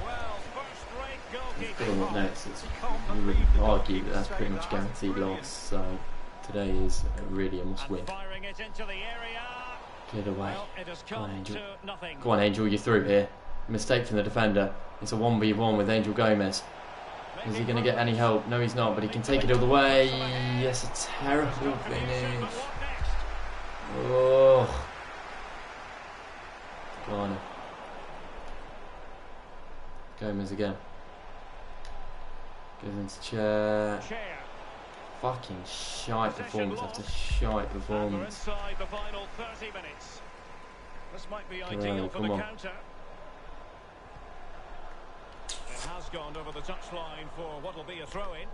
Well, first-rate goalkeeping. Fulham up next. You would argue that that's pretty much guaranteed loss. So today is really a must-win. Firing it into the area. Cleared away. Well, it has Come on, Angel. Go on, Angel, you're through here. Mistake from the defender. It's a 1v1 with Angel Gomez. Is he going to get any help? No, he's not, but he can take it all the way. Yes, a terrible finish. Oh. Go on. Gomez again. Goes into chair. Fucking shite performance after shite performance. Inside the final 30 minutes. This might be ideal for the counter. It has gone over the touchline for what will be a throw-in.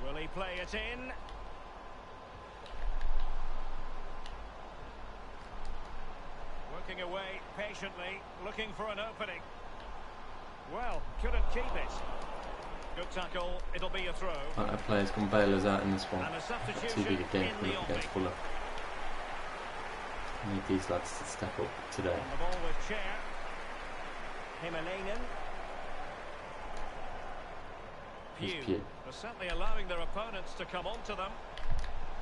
Will he play it in? Working away patiently, looking for an opening. Well, couldn't keep it. Good tackle, it'll be a throw. Our players can bail us out in this one. Too big a game for them against Fuller. I need these lads to step up today. On the ball with Chair. Himalainen. Pugh. They're certainly allowing their opponents to come onto them.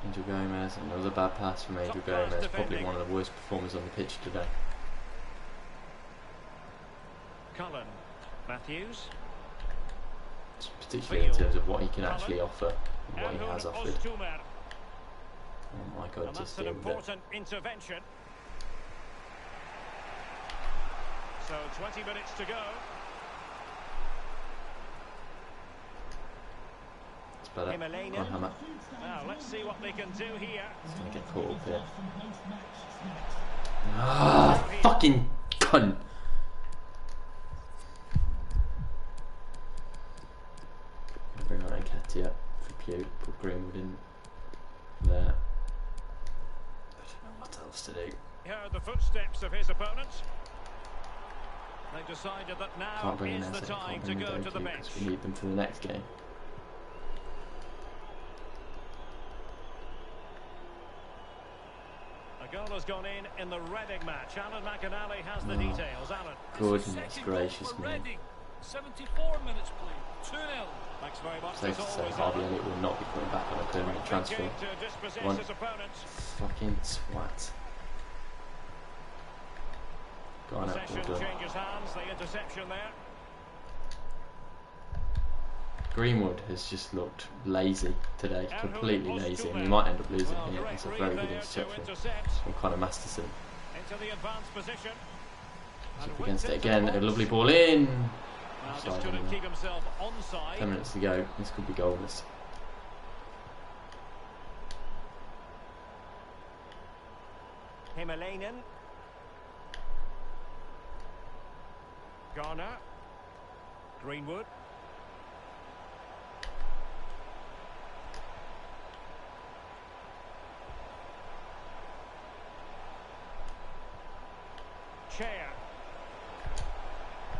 Angel Gomez, another bad pass from Angel Gomez. Probably one of the worst performers on the pitch today. Cullen. Matthews. Particularly in terms of what he can actually offer and what he has offered. Oh my God, just deal with it. Important intervention. So 20 minutes to go. It's better. On Hammer. Now let's see what they can do here. He's going to get caught up here. Ah, fucking cunt. Bring on Nketiah for Pugh. Put Greenwood in there. I don't know what else to do. He heard the footsteps of his opponents. They've decided that now is the time to go to the bench. We need them for the next game. A goal has gone in the Reading match. Alan McAnally has the details. Alan. Goodness gracious me. 74 minutes played. 2-0. Thanks very much. Safe to say Harvey Elliott will not be coming back on a permanent transfer. One fucking twat. Go on, changes hands, the interception there. Greenwood has just looked lazy today, completely lazy, and we might end up losing here. It's a very good interception from Conor Masterson. Into the advanced position. Up against it again, a lovely ball in. Just couldn't keep himself onside. 10 minutes to go, this could be goalless. Himalainen. Garner. Greenwood. Chair.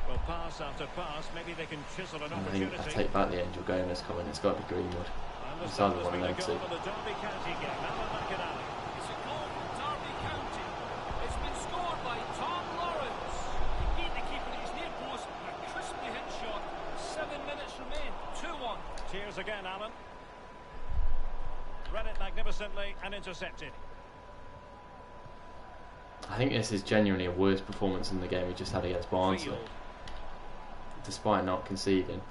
Well, pass after pass, maybe they can chisel an opportunity. I think I take back the Angel Gomez comment, it's got to be Greenwood. It's either one of them two. It's a goal from Derby County. It's been scored by Tom Lawrence. He beat the keeper at his near post, a crisply hit shot. 7 minutes remain. 2-1. Cheers again, Alan. Read it magnificently and intercepted. I think this is genuinely a worse performance than the game we just had against Barnsley. Despite not conceding.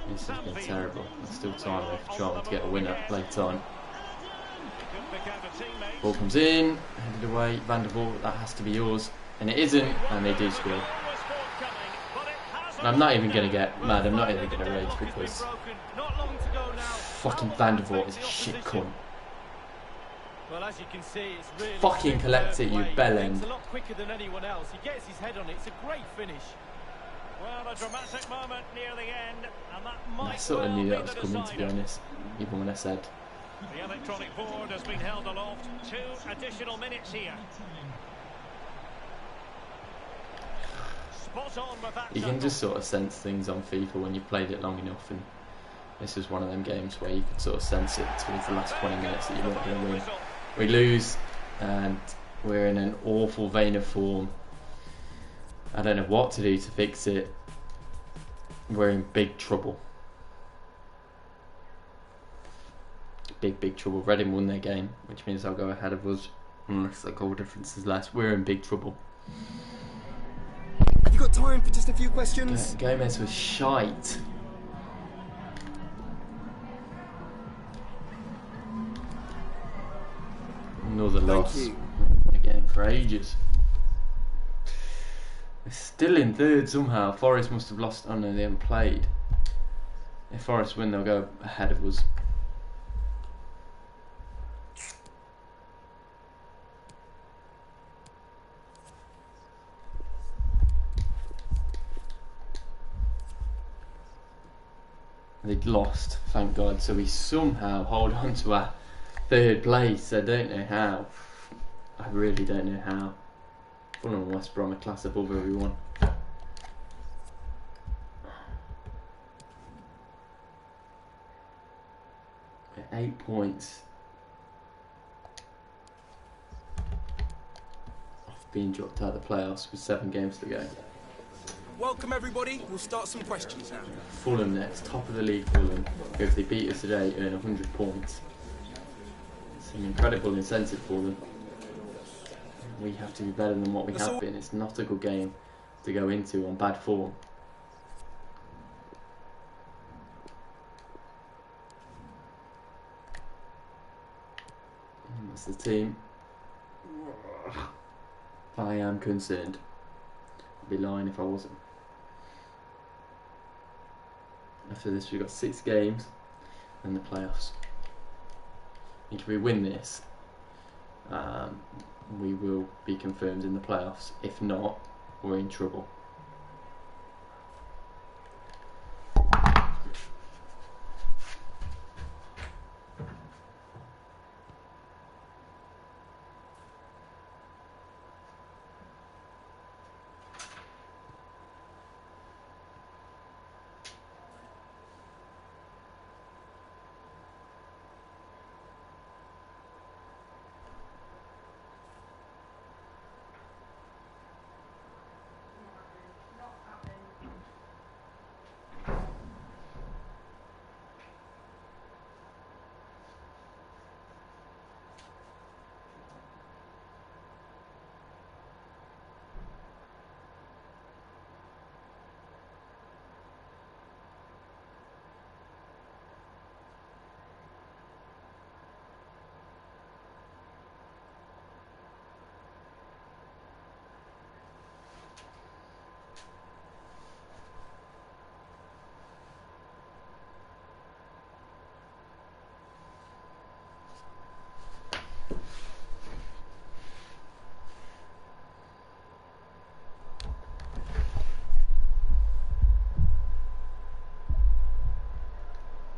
This has been terrible. There's still time left for Charlton to get a winner later on. Ball comes in, headed away, Van der Vaart, that has to be yours. And it isn't, and they do score. And I'm not even going to get mad, I'm not even going to rage because fucking Van der Vaart is a shit cunt. Well, as you can see, it's really fucking collect it, you bellend. It's a lot quicker than anyone else. He gets his head on it. It's a great finish. Well, a dramatic moment near the end, and that might I sort of knew that was coming, to be honest, even when I said. The electronic board has been held aloft. 2 additional minutes here. Spot on with that. You can just sort of sense things on FIFA when you've played it long enough, and this is one of them games where you can sort of sense it towards the last 20 minutes that you weren't going to win. We lose, and we're in an awful vein of form. I don't know what to do to fix it. We're in big trouble. Big trouble. Reading won their game, which means they'll go ahead of us unless the goal difference is less. We're in big trouble. Have you got time for just a few questions? Gomez was shite. Another loss. Again for ages. They're still in third somehow. Forest must have lost. Oh no, they haven't played. If Forest win, they'll go ahead of us. They'd lost, thank God, so we somehow hold on to our third place. I don't know how. I really don't know how. Fulham and West Brom are class above everyone. At 8 points off being dropped out of the playoffs with 7 games to go. Welcome everybody, we'll start some questions now. Fulham next, top of the league Fulham. If they beat us today, earn 100 points. It's an incredible incentive for them. We have to be better than what we have been. It's not a good game to go into on bad form. And that's the team. I am concerned. I'd be lying if I wasn't. After this we've got 6 games and the playoffs. And if we win this, we will be confirmed in the playoffs. If not, we're in trouble.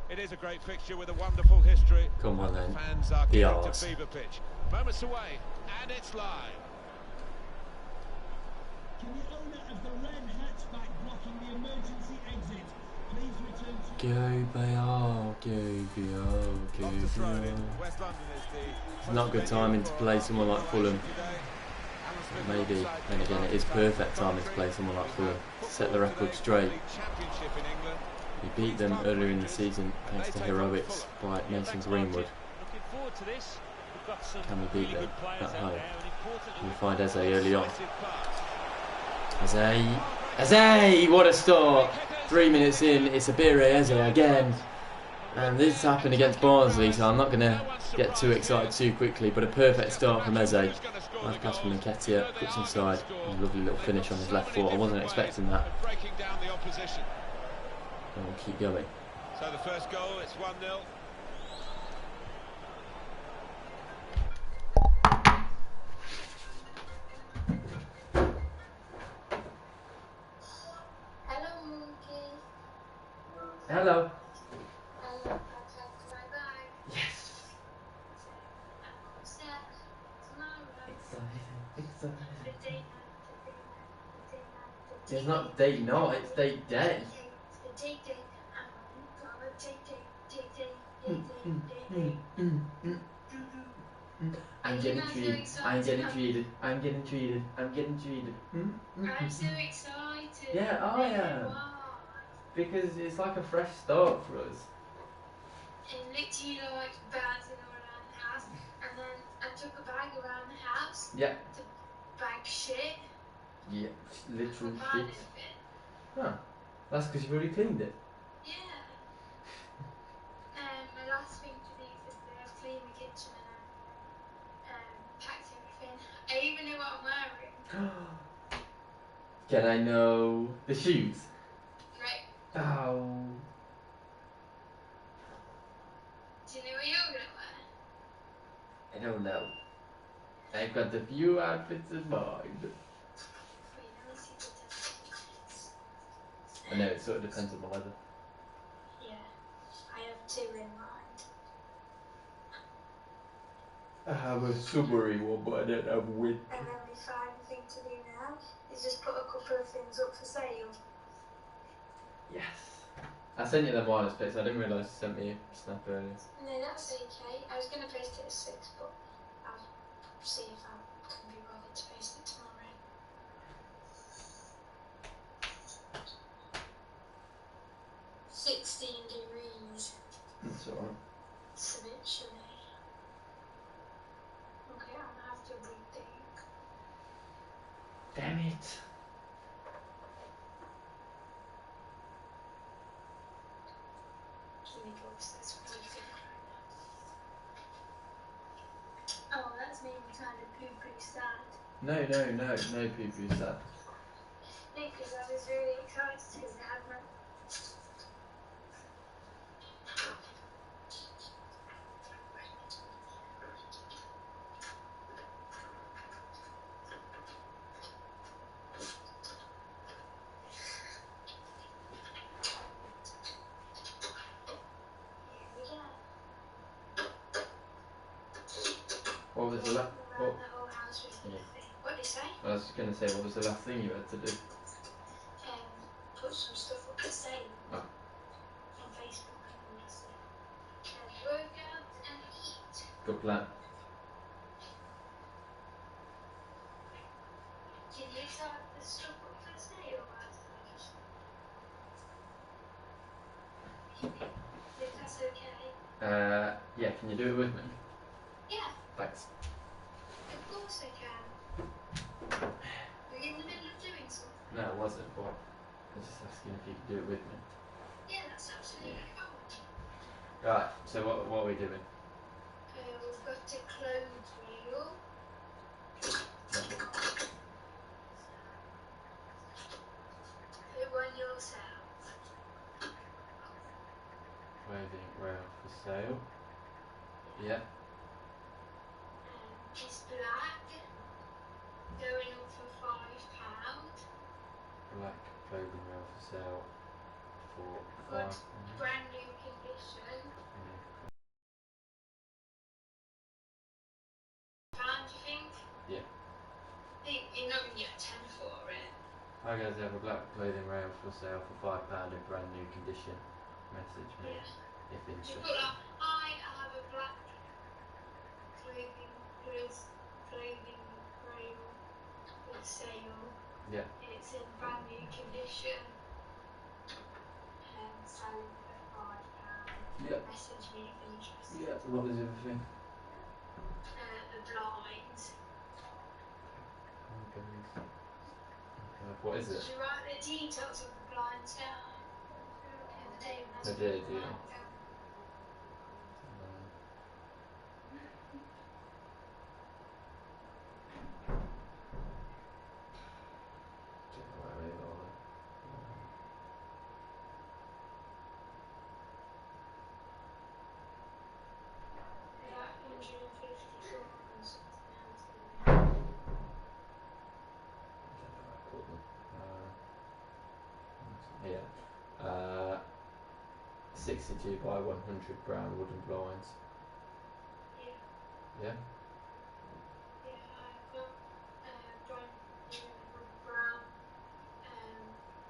It is a great fixture with a wonderful history. Come on then. Fans are getting to fever pitch. Moments away, and it's live. Can the owner of the red hatchback blocking the emergency exit please return to... Go Bayard, go Bayard. It's not good timing to play someone like Fulham. Maybe, and again it is perfect timing to play someone like Fulham. Set the record straight. We beat them earlier in the season thanks to heroics by Mason's Greenwood. Can we beat them at home? Can we find Eze early on? Eze! What a start! 3 minutes in, it's Abire Eze again. And this happened against Barnsley, so I'm not going to get too excited too quickly, but a perfect start from Eze. Nice pass from Nketiah, puts inside. A lovely little finish on his left foot. I wasn't expecting that. And we'll keep going. So the first goal, it's 1-0. Hello, monkey. Hello. I'll talk to my bag. Yes. What's that? Tomorrow. Exciting. It's not date night, it's date day. I'm getting treated. I'm getting treated. I'm getting treated. I'm getting treated. I'm so excited. Yeah, I am. Because it's like a fresh start for us. And literally like bouncing all around the house, and then I took a bag around the house. Yeah. To bag shit. Yeah, literal From shit. Huh. That's because you've already cleaned it. Yeah. My last thing to do for today, I've cleaned the kitchen and I've packed everything. I even know what I'm wearing. Can I know the shoes? Right. Oh. Do you know what you're gonna wear? I don't know. I've got a few outfits in mind. Wait, let me see the test. I know, it sort of depends on the weather. Yeah, I have 2 in mind. I have a summery one, but I don't have winter. And then my final thing to do now is just put a couple of things up for sale. Yes. I sent you the wireless pics. I didn't realise you sent me a snap earlier. No, that's okay. I was going to post it at 6, but I'll see if I can be bothered to post it tomorrow. $16. That's alright. It's a bit chilly. Okay, I'm gonna have to rethink. Damn it. Let me go upstairs for rethink right now. Oh, that's made me kind of poo-poo sad. No poo-poo sad. No, because I was really excited because it had my... What was the last? Around the whole house with nothing. What did you say? I was just going to say, what was the last thing you had to do? Put some stuff up for sale. Oh. On Facebook and all that stuff. And work out and eat. Good plan. Can you type the stuff up for sale? If that's okay. Yeah, can you do it with me? Yeah. Thanks. Of course I can. Are you in the middle of doing something? No, it wasn't, but I was just asking if you could do it with me. Yeah, that's absolutely fine. Right, so what are we doing? We've got a clothes reel. Who won yourself? Clothing rail for sale. Yeah. It's black. Going up for £5. Black clothing rail for sale for Good, £5. brand new condition. Pound, you think? Yeah. You're not going to get a 10 for it. Hi guys, I have a black clothing rail for sale for £5 in brand new condition. Message me if interested. Put that, I have a black clothing rail for sale. Yeah. It's in brand new condition. Selling for £5. Yeah. Message me if interested. Yeah, what was the other thing? The blinds. What is it? Did you write the details of the blinds down? The other day when I was did, yeah. Yeah. 62 by 100 brown wooden blinds. Yeah. Yeah? Yeah, I've got brand new brown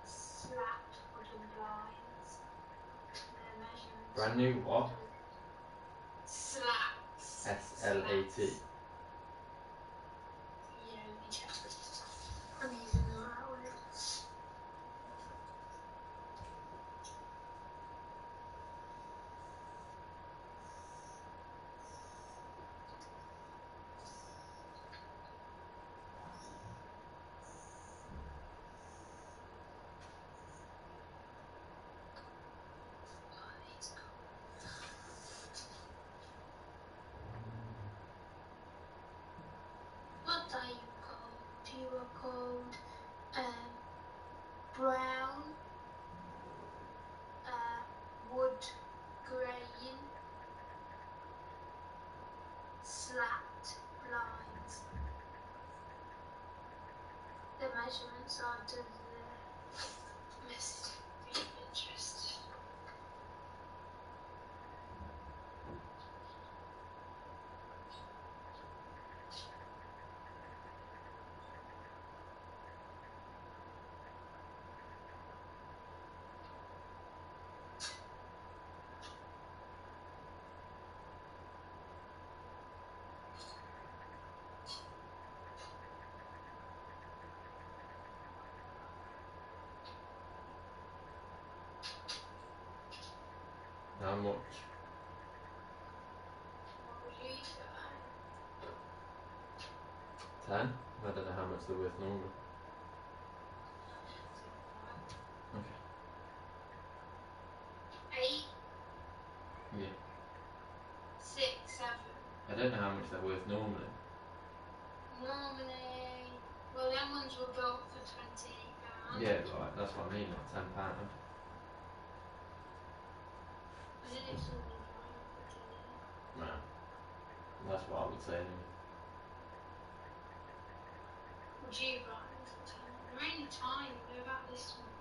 slapped wooden blinds. Their measurements. Brand new what? Slats. SLAT. Yeah, let me check. I'm using the right word. brown, wood grain, slat blinds. The measurements aren't of the message of interest. How much? What would you say? 10? I don't know how much they're worth normally. Okay. 8, Yeah. 6, 7. I don't know how much they're worth normally. Normally, well, them ones were bought for £28. Yeah, right, that's what I mean, like £10. I don't know if someone would buy them for 10. No. That's what I would say anyway. Would you buy them for 10? They're only tiny, they're about this small.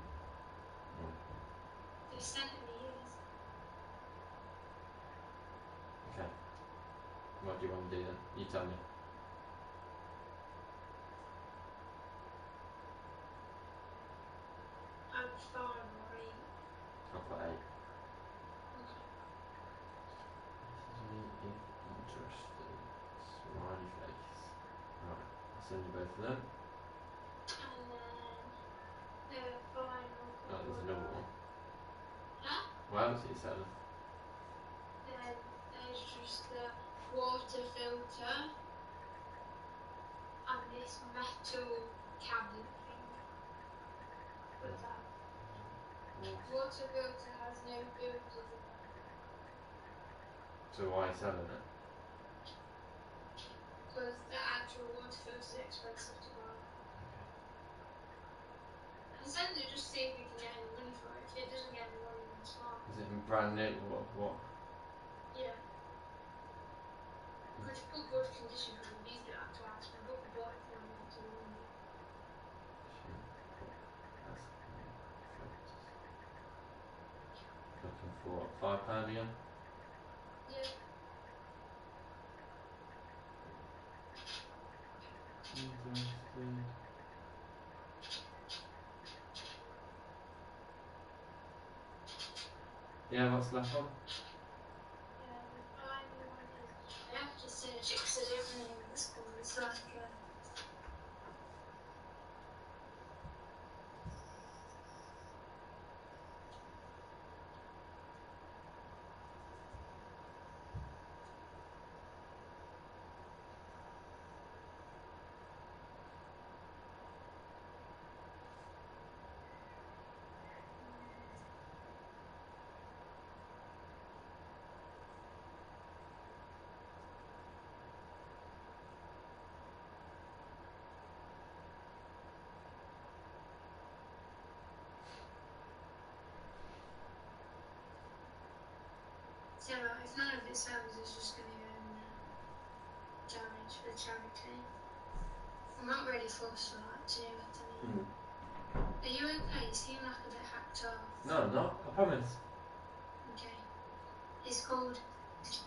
They're centimetres. Okay. What do you want to do then? You tell me. I'm 5 or 8. I'll put 8. Okay. Message me if interested. Smiley face. Right, I'll send you both of them. And then the final Oh, couple there's another one. Huh? What else are you selling? Then there's just the water filter and this metal cabinet thing. But that water filter has no filters in it. So why are you selling it? Because the actual water filter is expensive to buy. And send it just to see if we can get any money for it. If it doesn't get any money, then it's fine. Is it brand new? What? Yeah. Critical good condition because we've used it like twice. We bought it for not too long ago. Looking for £5 again? Yeah. Interested. Yeah, what's the last one? The final one is, I have to search it because I don't know what it's called. It's like so if none of it sells, it's just going to go in damage for charity. I'm not really fussed for that, do you know what I mean? Are you okay? You seem like a bit hacked off. No, I'm not. I promise. Okay. It's called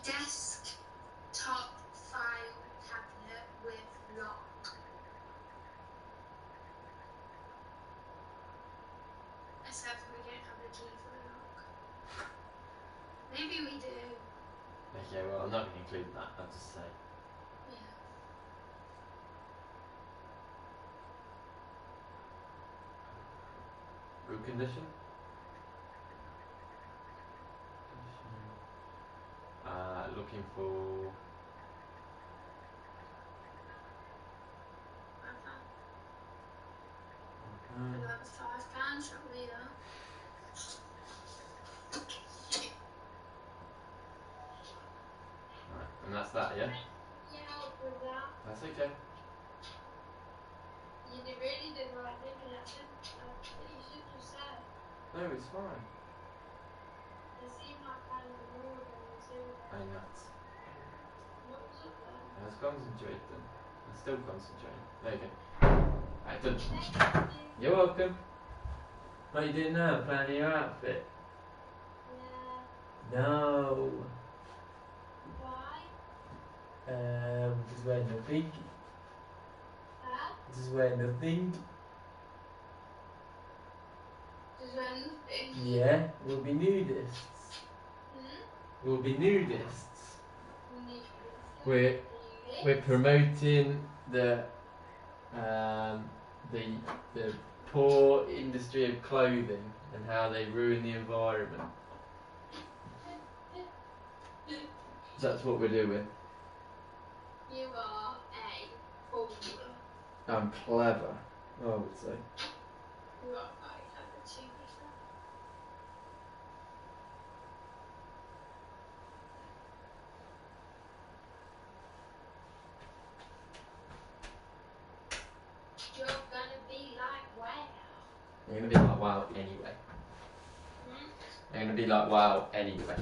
Desktop File Cabinet with Lock. Except for we don't have a key for the lock. Maybe we do. Okay, well, I'm not going to include that, I'll just say. Yeah. Good condition? Looking for... About £5, that'll be that. Right, and that's that, yeah? Yeah, I'll do that. That's okay. You really did right, didn't you? I said that you should No, it's fine. It seemed like kind of an order in the two of them. I nuts. What was up then? I was concentrating. I'm still concentrating. There you go. Right, done. Thank you. You're welcome. What are you doing now? Planning your outfit? Yeah. No. Why? Just wear nothing. Huh? Just wear nothing. Just wear nothing. Yeah, we'll be nudists. Hmm? We'll be nudists. Nudists. We're promoting the the poor industry of clothing and how they ruin the environment. That's what we're doing. You are a fool. I'm clever, I would say. You are quite clever too, Lisa. You're gonna be like wow. You're gonna be like wow anyway. Hmm? You're gonna be like wow anyway.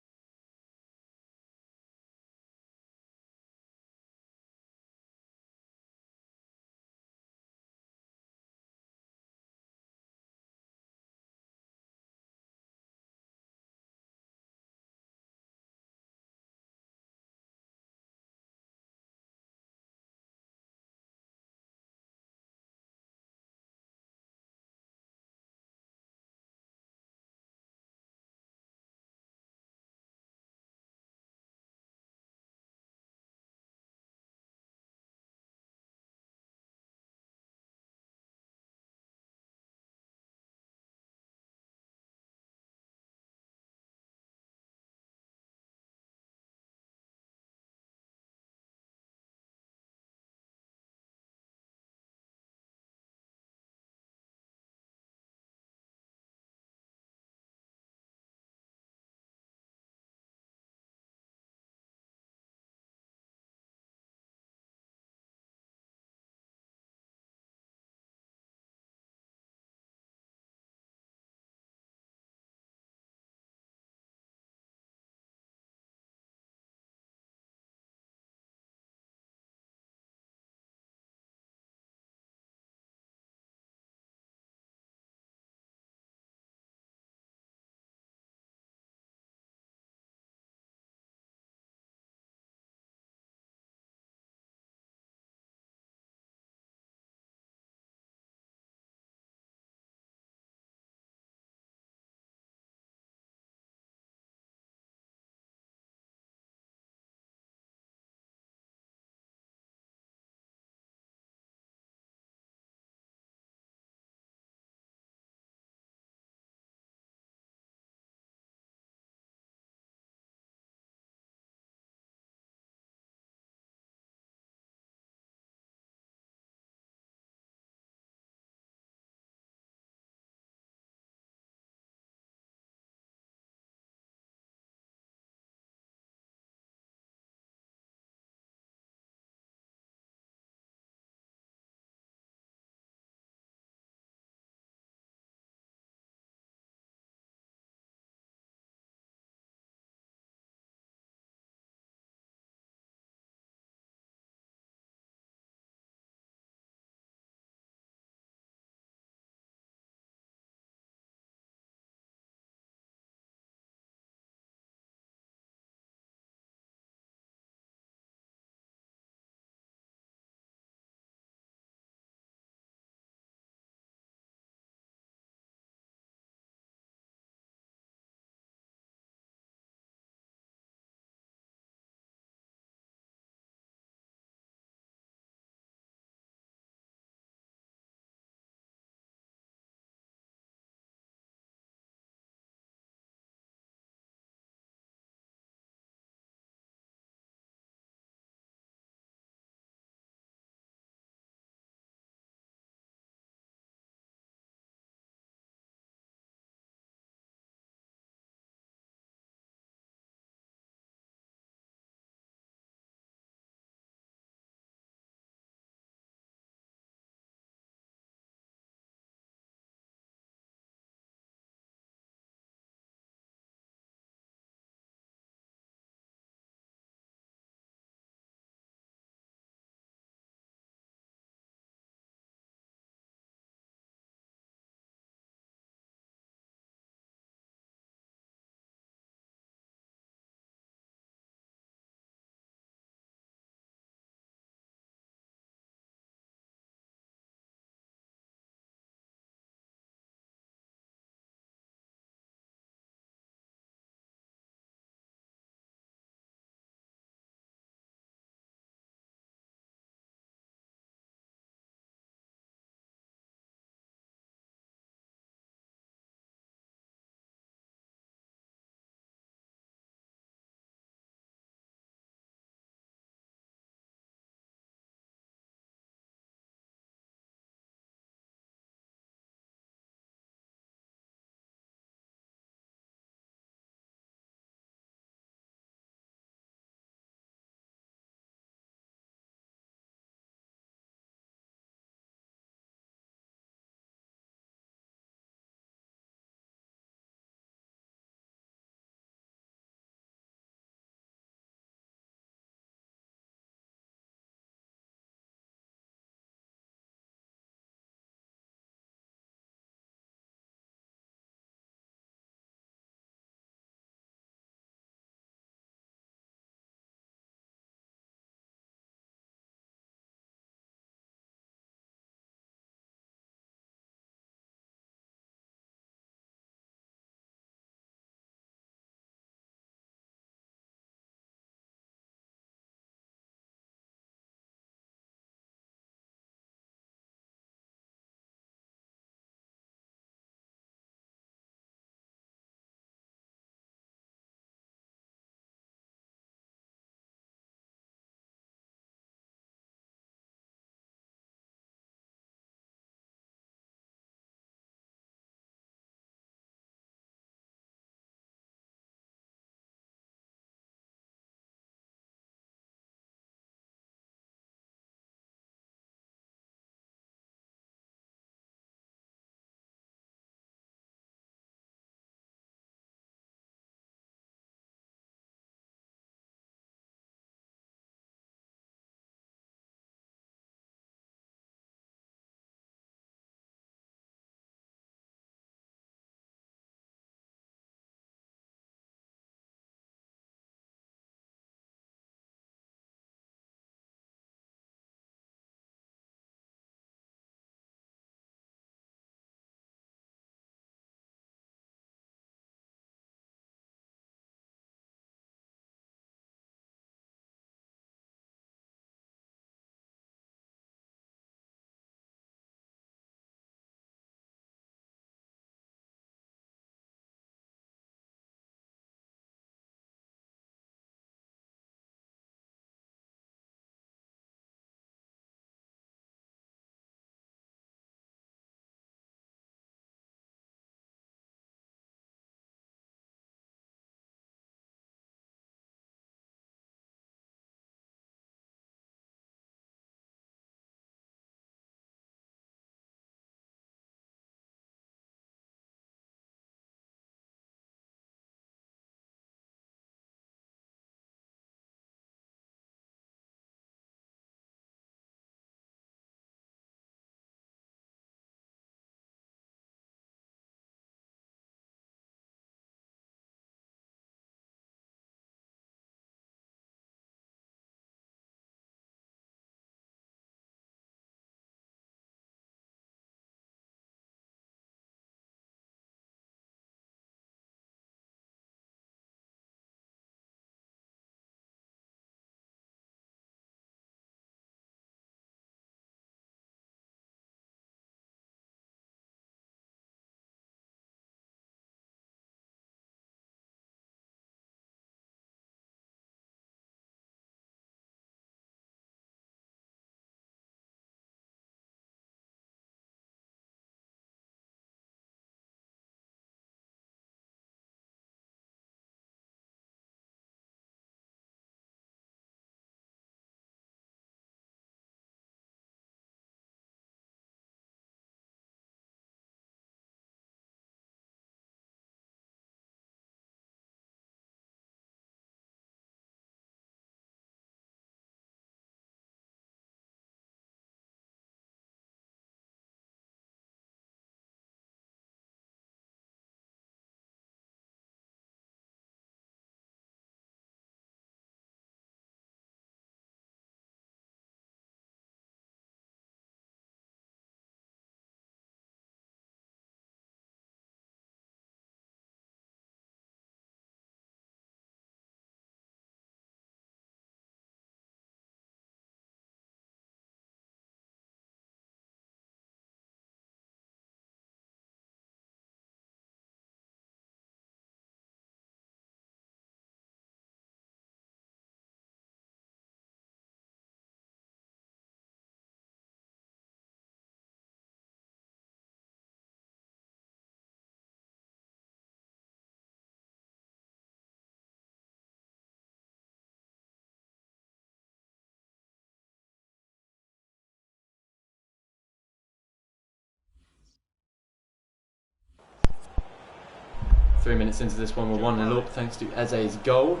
3 minutes into this one, we're 1-0 up thanks to Eze's goal.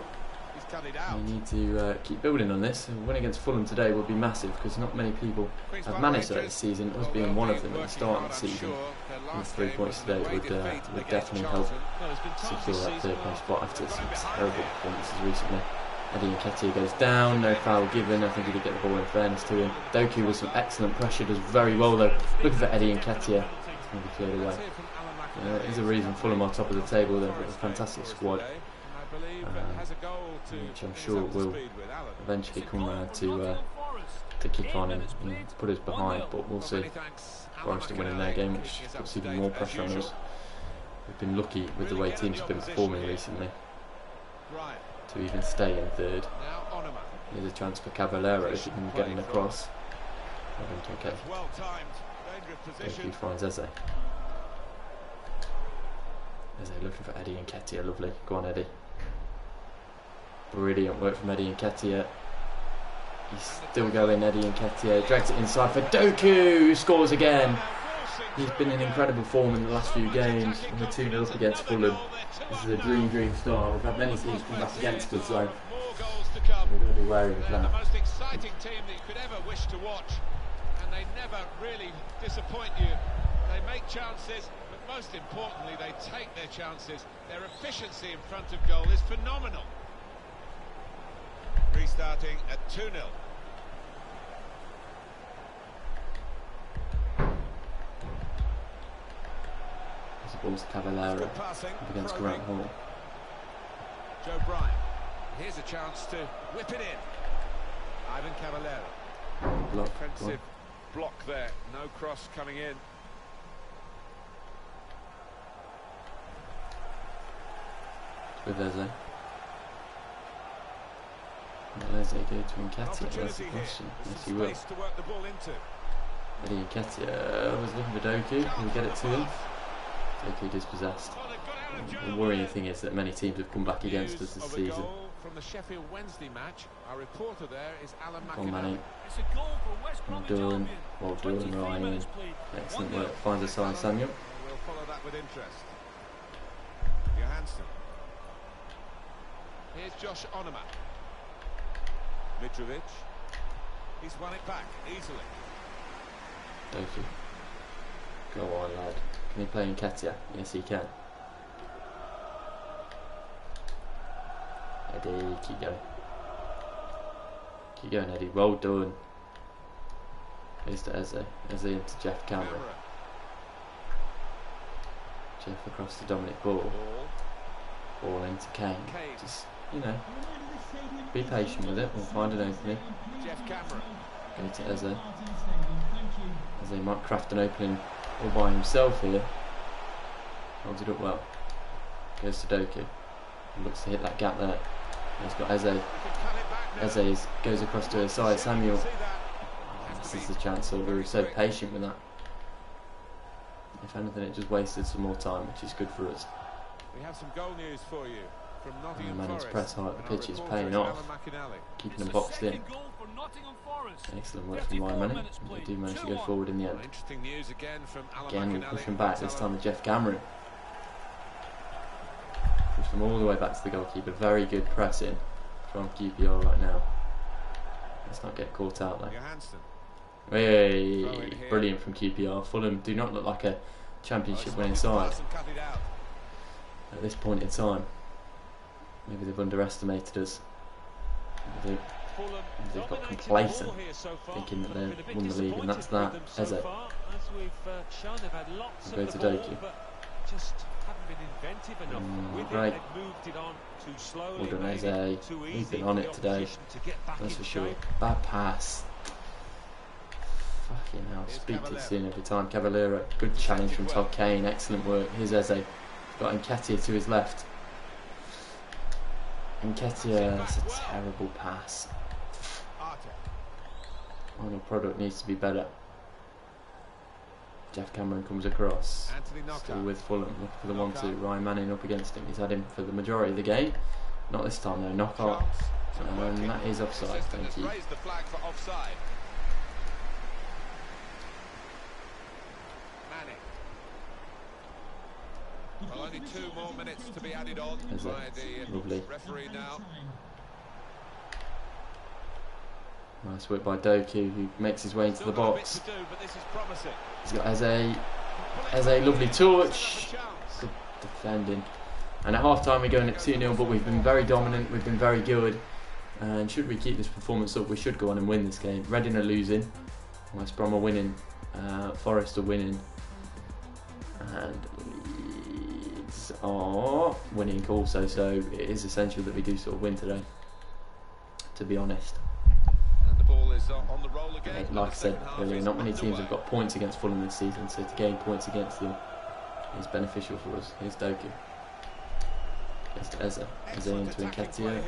We need to keep building on this. A win against Fulham today would be massive because not many people have managed that this season, us being one of them at the start of the season. And 3 points today would definitely help secure that third place spot after some terrible performances recently. Eddie Nketiah goes down, no foul given. I think he did get the ball in fairness to him. Doku with some excellent pressure, does very well though. Looking for Eddie Nketiah, it's going to be cleared away. There's a reason Fulham are top of the table. They've got a fantastic squad, which I'm sure will eventually come around to kick on and put us behind. But we'll see. Forest are winning their game, which puts even more pressure on us. We've been lucky with the way teams have been performing recently to even stay in third. Here's a chance for Cavallero if he can get him across. Okay. Doku finds Eze. Eze looking for Eddie Nketiah, lovely. Go on, Eddie. Brilliant work from Eddie Nketiah. He's still going, Eddie Nketiah. Drags it inside for Doku, who scores again. He's been in incredible form in the last few games. And we're 2-0 up against Fulham. This is a dream start. We've had many teams come back against us, so we're going to be wary of that. The most exciting team that you could ever wish to watch, and they never really disappoint you. They make chances, but most importantly, they take their chances. Their efficiency in front of goal is phenomenal. Restarting at 2-0. This ball's Cavallero up against Grant Hall. Joe Bryan. Here's a chance to whip it in. Ivan Cavallero. Block. Defensive block there. No cross coming in. With Eze. Will Eze go to Nketiah? That's the question. Yes, he will. Eddie Nketiah was looking for Doku. Can we get it to him? Doku dispossessed. The worrying thing is that many teams have come back against us this season. From the Sheffield Wednesday match, our reporter there is Alan McInally. Well done, Ryan. Excellent work. Finds a side, Samuel. We'll follow that with interest. Johansson. Here's Josh Onoma. Mitrovic. He's won it back easily. Doku. Go on, lad. Can he play Nketiah? Yes, he can. Eddie, keep going. Keep going, Eddie. Well done. Here's to Eze. Eze into Jeff Cameron. Jeff across to Dominic Ball. Ball into Kane. Just, you know, be patient with it. We'll find an opening. Jeff Cameron. Go to Eze. Eze might craft an opening all by himself here. Holds it up well. Goes to Doku. Looks to hit that gap there. He's got Eze. Eze goes across to his side. Samuel. This is the chance. So we were so patient with that. If anything, it just wasted some more time, which is good for us. We have some goal news for you from Nottingham Managed Forest. press high at the pitch is paying off. Keeping them boxed in. Excellent work from Ryan Manning. They do manage to go forward in the end. Interesting news again from Again, we're pushing back. This time with Jeff Cameron. Push them all the way back to the goalkeeper. Very good pressing from QPR right now. Let's not get caught out though. Hey, brilliant from QPR. Fulham do not look like a championship winning side at this point in time. Maybe they've underestimated us. Maybe they've got complacent, thinking that they've won the league, and that's that. Eze. We'll go to Doku. Great. Well done, Eze. He's been on it today, that's for sure. Bad pass. Fucking hell, speak too soon every time. Cavallero, good challenge from Todd Kane, excellent work. Here's Eze. Got Nketiah to his left. Nketiah, that's a terrible pass. Final product needs to be better. Jeff Cameron comes across. Still with Fulham, looking for the 1-2. Ryan Manning up against him. He's had him for the majority of the game. Not this time though, knockout. And that is offside, thank you. Well, Only 2 more minutes to be added on by the lovely referee now. Nice work by Doku, who makes his way into the box. He's got Eze, lovely touch. Good defending. And at half time we're going at 2-0, but we've been very dominant, we've been very good. And should we keep this performance up, we should go on and win this game. Reading are losing, West Brom are winning, Forest are winning, and Leeds are winning also. So it is essential that we do sort of win today, to be honest. Ball is on the roll again. Like I said earlier, not many teams have got points against Fulham this season, so to gain points against them is beneficial for us. Here's Doku. Against Eze. Eze into Nketiah.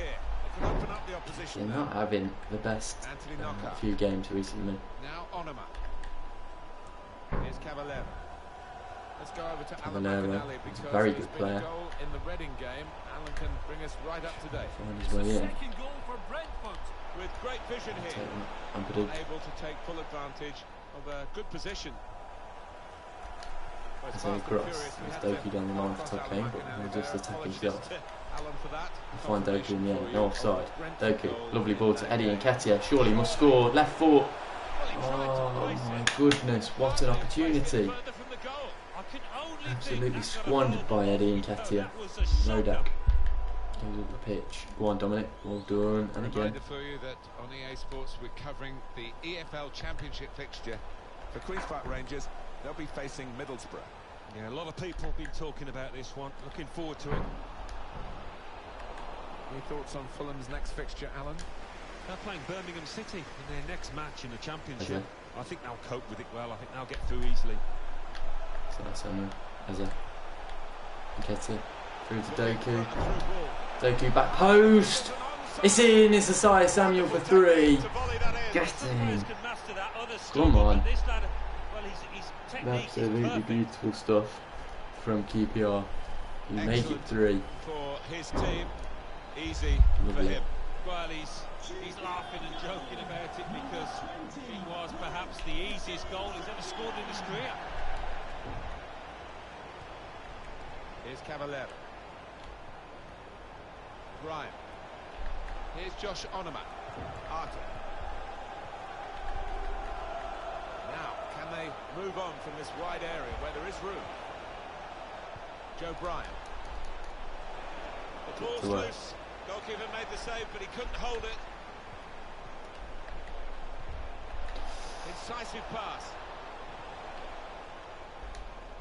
They're not having the best few games recently. Now Onoma. Here's Cavallero. Let's go over to Cavallero. He's a very good player. In the Reading game, Alan can bring us right up to date. Find his way in. Second goal for Brentford. With great vision here, able to take full advantage of a good position. It's a cross. There's Doku down the line for Tokane, but we'll just attack himself. We'll find Doku in the end. No offside. Doku, lovely ball to Eddie Nketiah. Surely must score. Left foot. Oh my goodness, what an opportunity. Absolutely squandered by Eddie Nketiah. No doubt. Goes up the pitch. Go on, Dominic. Well done. And again. Reminder for you that on EA Sports we're covering the EFL Championship fixture for Queen's Park Rangers. They'll be facing Middlesbrough. Yeah, a lot of people have been talking about this one. Looking forward to it. Any thoughts on Fulham's next fixture, Alan? They're playing Birmingham City in their next match in the Championship. I think they'll cope with it well. I think they'll get through easily. So that's Eze. Nketiah. Through to Doku. Doku back post. It's in. It's Asai Samuel for 3. Get in. Come on. Absolutely beautiful stuff from QPR. You make it 3. For his team, easy for him. Well, he's laughing and joking about it because it was perhaps the easiest goal he's ever scored in his career. Here's Cavallero. Ryan. Here's Josh Onoma. Arthur. Now, can they move on from this wide area where there is room? Joe Bryan. The ball's loose. Goalkeeper made the save, but he couldn't hold it. Incisive pass.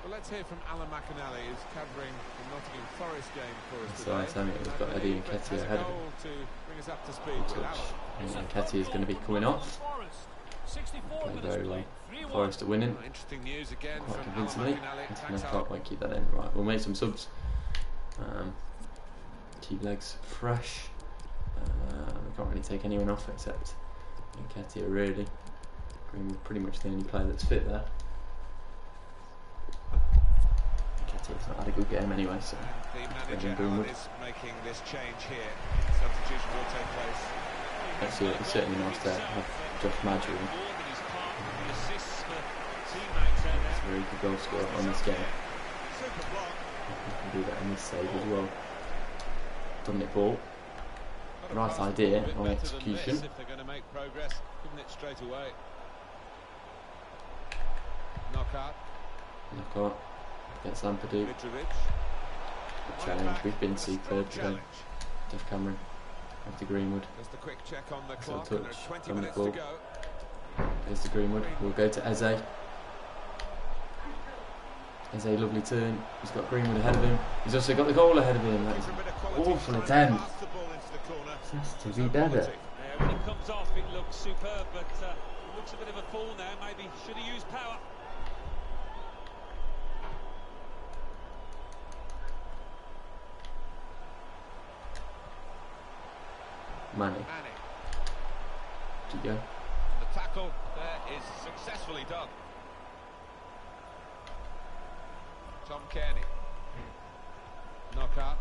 Well, let's hear from Alan McAnally, who's covering the Nottingham Forest game for us today. So we've got Eddie Nketiah ahead of him. To bring us up to speed with Alan. Nketiah is going to be coming off. Playing very well. Forest are winning. Interesting news again quite from convincingly. Can't keep that in. Right, we'll make some subs. Keep legs fresh. We can't really take anyone off except Nketiah, really. Greenwood, pretty much the only player that's fit there. Nketiah's not had a good game anyway, so the manager is making this change here. Substitution will take place. Actually, it's certainly nice to have Josh Madger in. He's a very good goal scorer on this game. He can do that in this save as well. Dominic Ball. Right idea on execution. If they're going to make progress, couldn't it straight away? Knockout. Against Lampadu. Good challenge. We've been superb today. Jeff Cameron. After Greenwood. Just a quick check on the clock. And there's 20 minutes to go. There's the Greenwood. We'll go to Eze. Eze, lovely turn. He's got Greenwood ahead of him. He's also got the goal ahead of him. That is an awful attempt. Has to be better. Yeah, when it comes off, it looks superb, but it looks a bit of a fall now. Maybe should he use power? Manny. Keep going. The tackle there is successfully done. Tom Kearney. Knockout.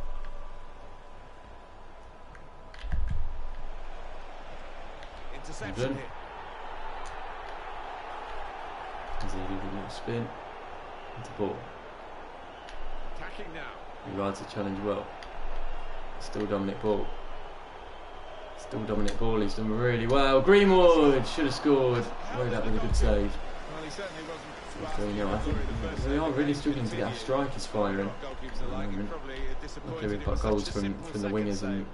Interception here. There's a little spin. Into ball. Attacking attacking now. He rides the challenge well. Still Dominic Ball. Still Dominic Ball. He's done really well. Greenwood should have scored. Rode out with a good save. Well, he certainly wasn't. I think we are really struggling to get our strikers firing. Luckily we've got goals from the wingers and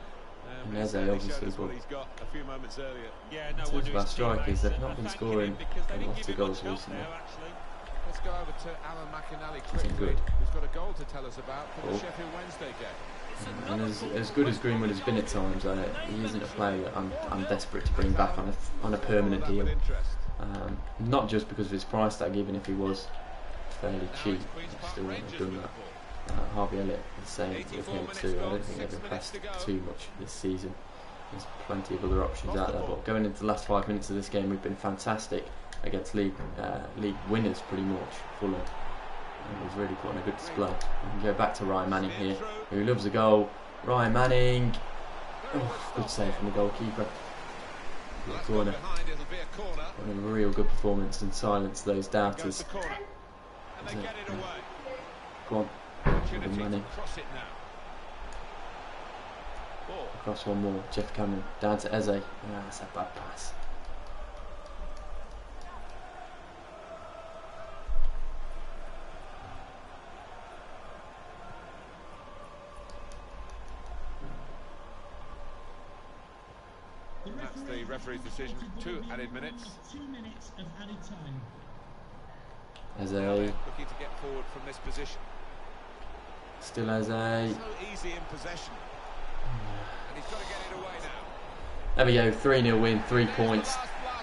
Eze obviously, but in terms of our strikers, they've not been scoring lots of goals recently. Let's go over to Alan McInally quickly, who's got a goal to tell us about for the Sheffield Wednesday game. And as good as Greenwood has been at times, he isn't a player that I'm desperate to bring back on a permanent deal. Not just because of his price tag, even if he was fairly cheap, I still wouldn't have done that. Harvey Elliott, the same with him too. I don't think they've impressed too much this season. There's plenty of other options out there, but going into the last 5 minutes of this game, we've been fantastic against league winners pretty much, Fulham. We've really put on a good display. We can go back to Ryan Manning here, who loves a goal. Ryan Manning, good save from the goalkeeper. Corner. What a real good performance and silence those doubters. Come on, Manning. Across one more, Jeff Cameron, down to Eze. That's a bad pass. That's the referee's decision. 2 added minutes. 2 minutes of added time. Eze. Looking to get forward from this position. Still Eze. So easy in possession. And he's got to get it away now. There we go, 3-0 win, 3 points,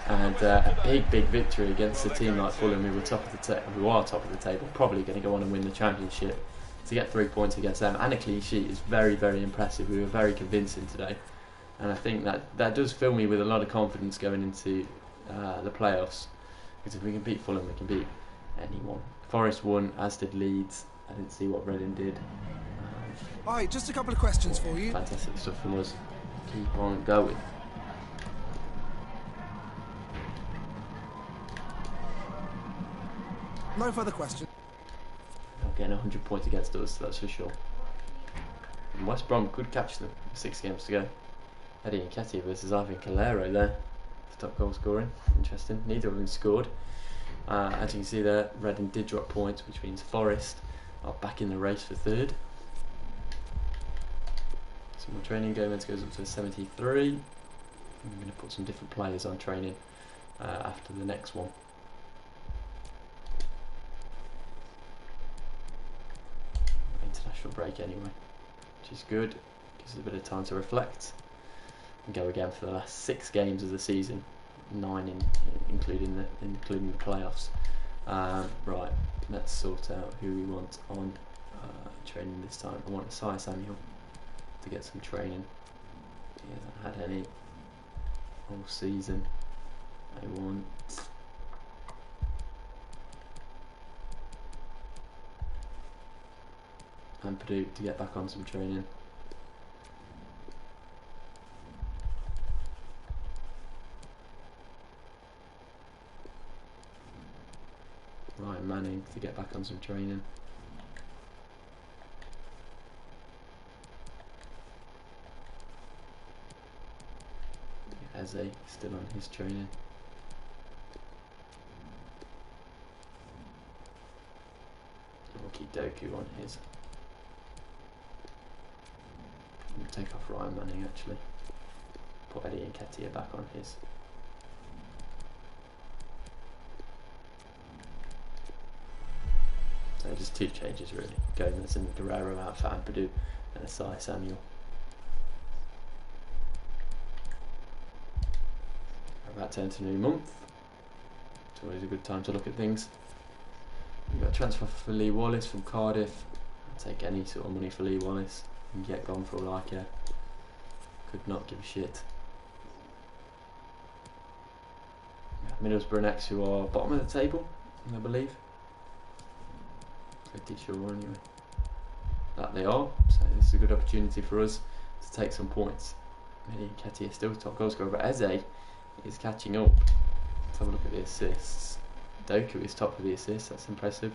and a big victory against a team like Fulham, who are top of the table, probably going to go on and win the championship. To get 3 points against them and a clean sheet is very, very impressive. We were very convincing today, and I think that does fill me with a lot of confidence going into the playoffs. Because if we can beat Fulham, we can beat anyone. Forest won, as did Leeds. I didn't see what Reading did. Alright, just a couple of questions for you. Fantastic stuff from us. Keep on going. No further questions. Not getting 100 points against us, that's for sure. And West Brom could catch them. 6 games to go. Eddie Nketiah versus Ivan Calero there for top goal scoring. Interesting. Neither of them scored. As you can see there, Reading did drop points, which means Forest are back in the race for 3rd. Some more training. Gomez goes up to 73. I'm going to put some different players on training after the next one. International break anyway, which is good. Gives us a bit of time to reflect and go again for the last 6 games of the season, 9 including the playoffs. Right, let's sort out who we want on training this time. I want Isaiah Samuel to get some training. He hasn't had any all season. I want and Purdue to get back on some training. Ryan Manning to get back on some training. Eze still on his training. We'll keep Doku on his. We'll take off Ryan Manning actually. Put Eddie Nketiah back on his. So just 2 changes really. Gomez and Guerrero out for Ampadu and Isaiah Samuel. We're about to enter a new month. It's always a good time to look at things. We've got a transfer for Lee Wallace from Cardiff. I'll take any sort of money for Lee Wallace and get gone for all I care. Could not give a shit. Middlesbrough next, who are bottom of the table, I believe. Pretty sure anyway. That they are, so this is a good opportunity for us to take some points. Eddie Nketiah still top goal scorer, but Eze is catching up. Let's have a look at the assists. Doku is top of the assists, that's impressive.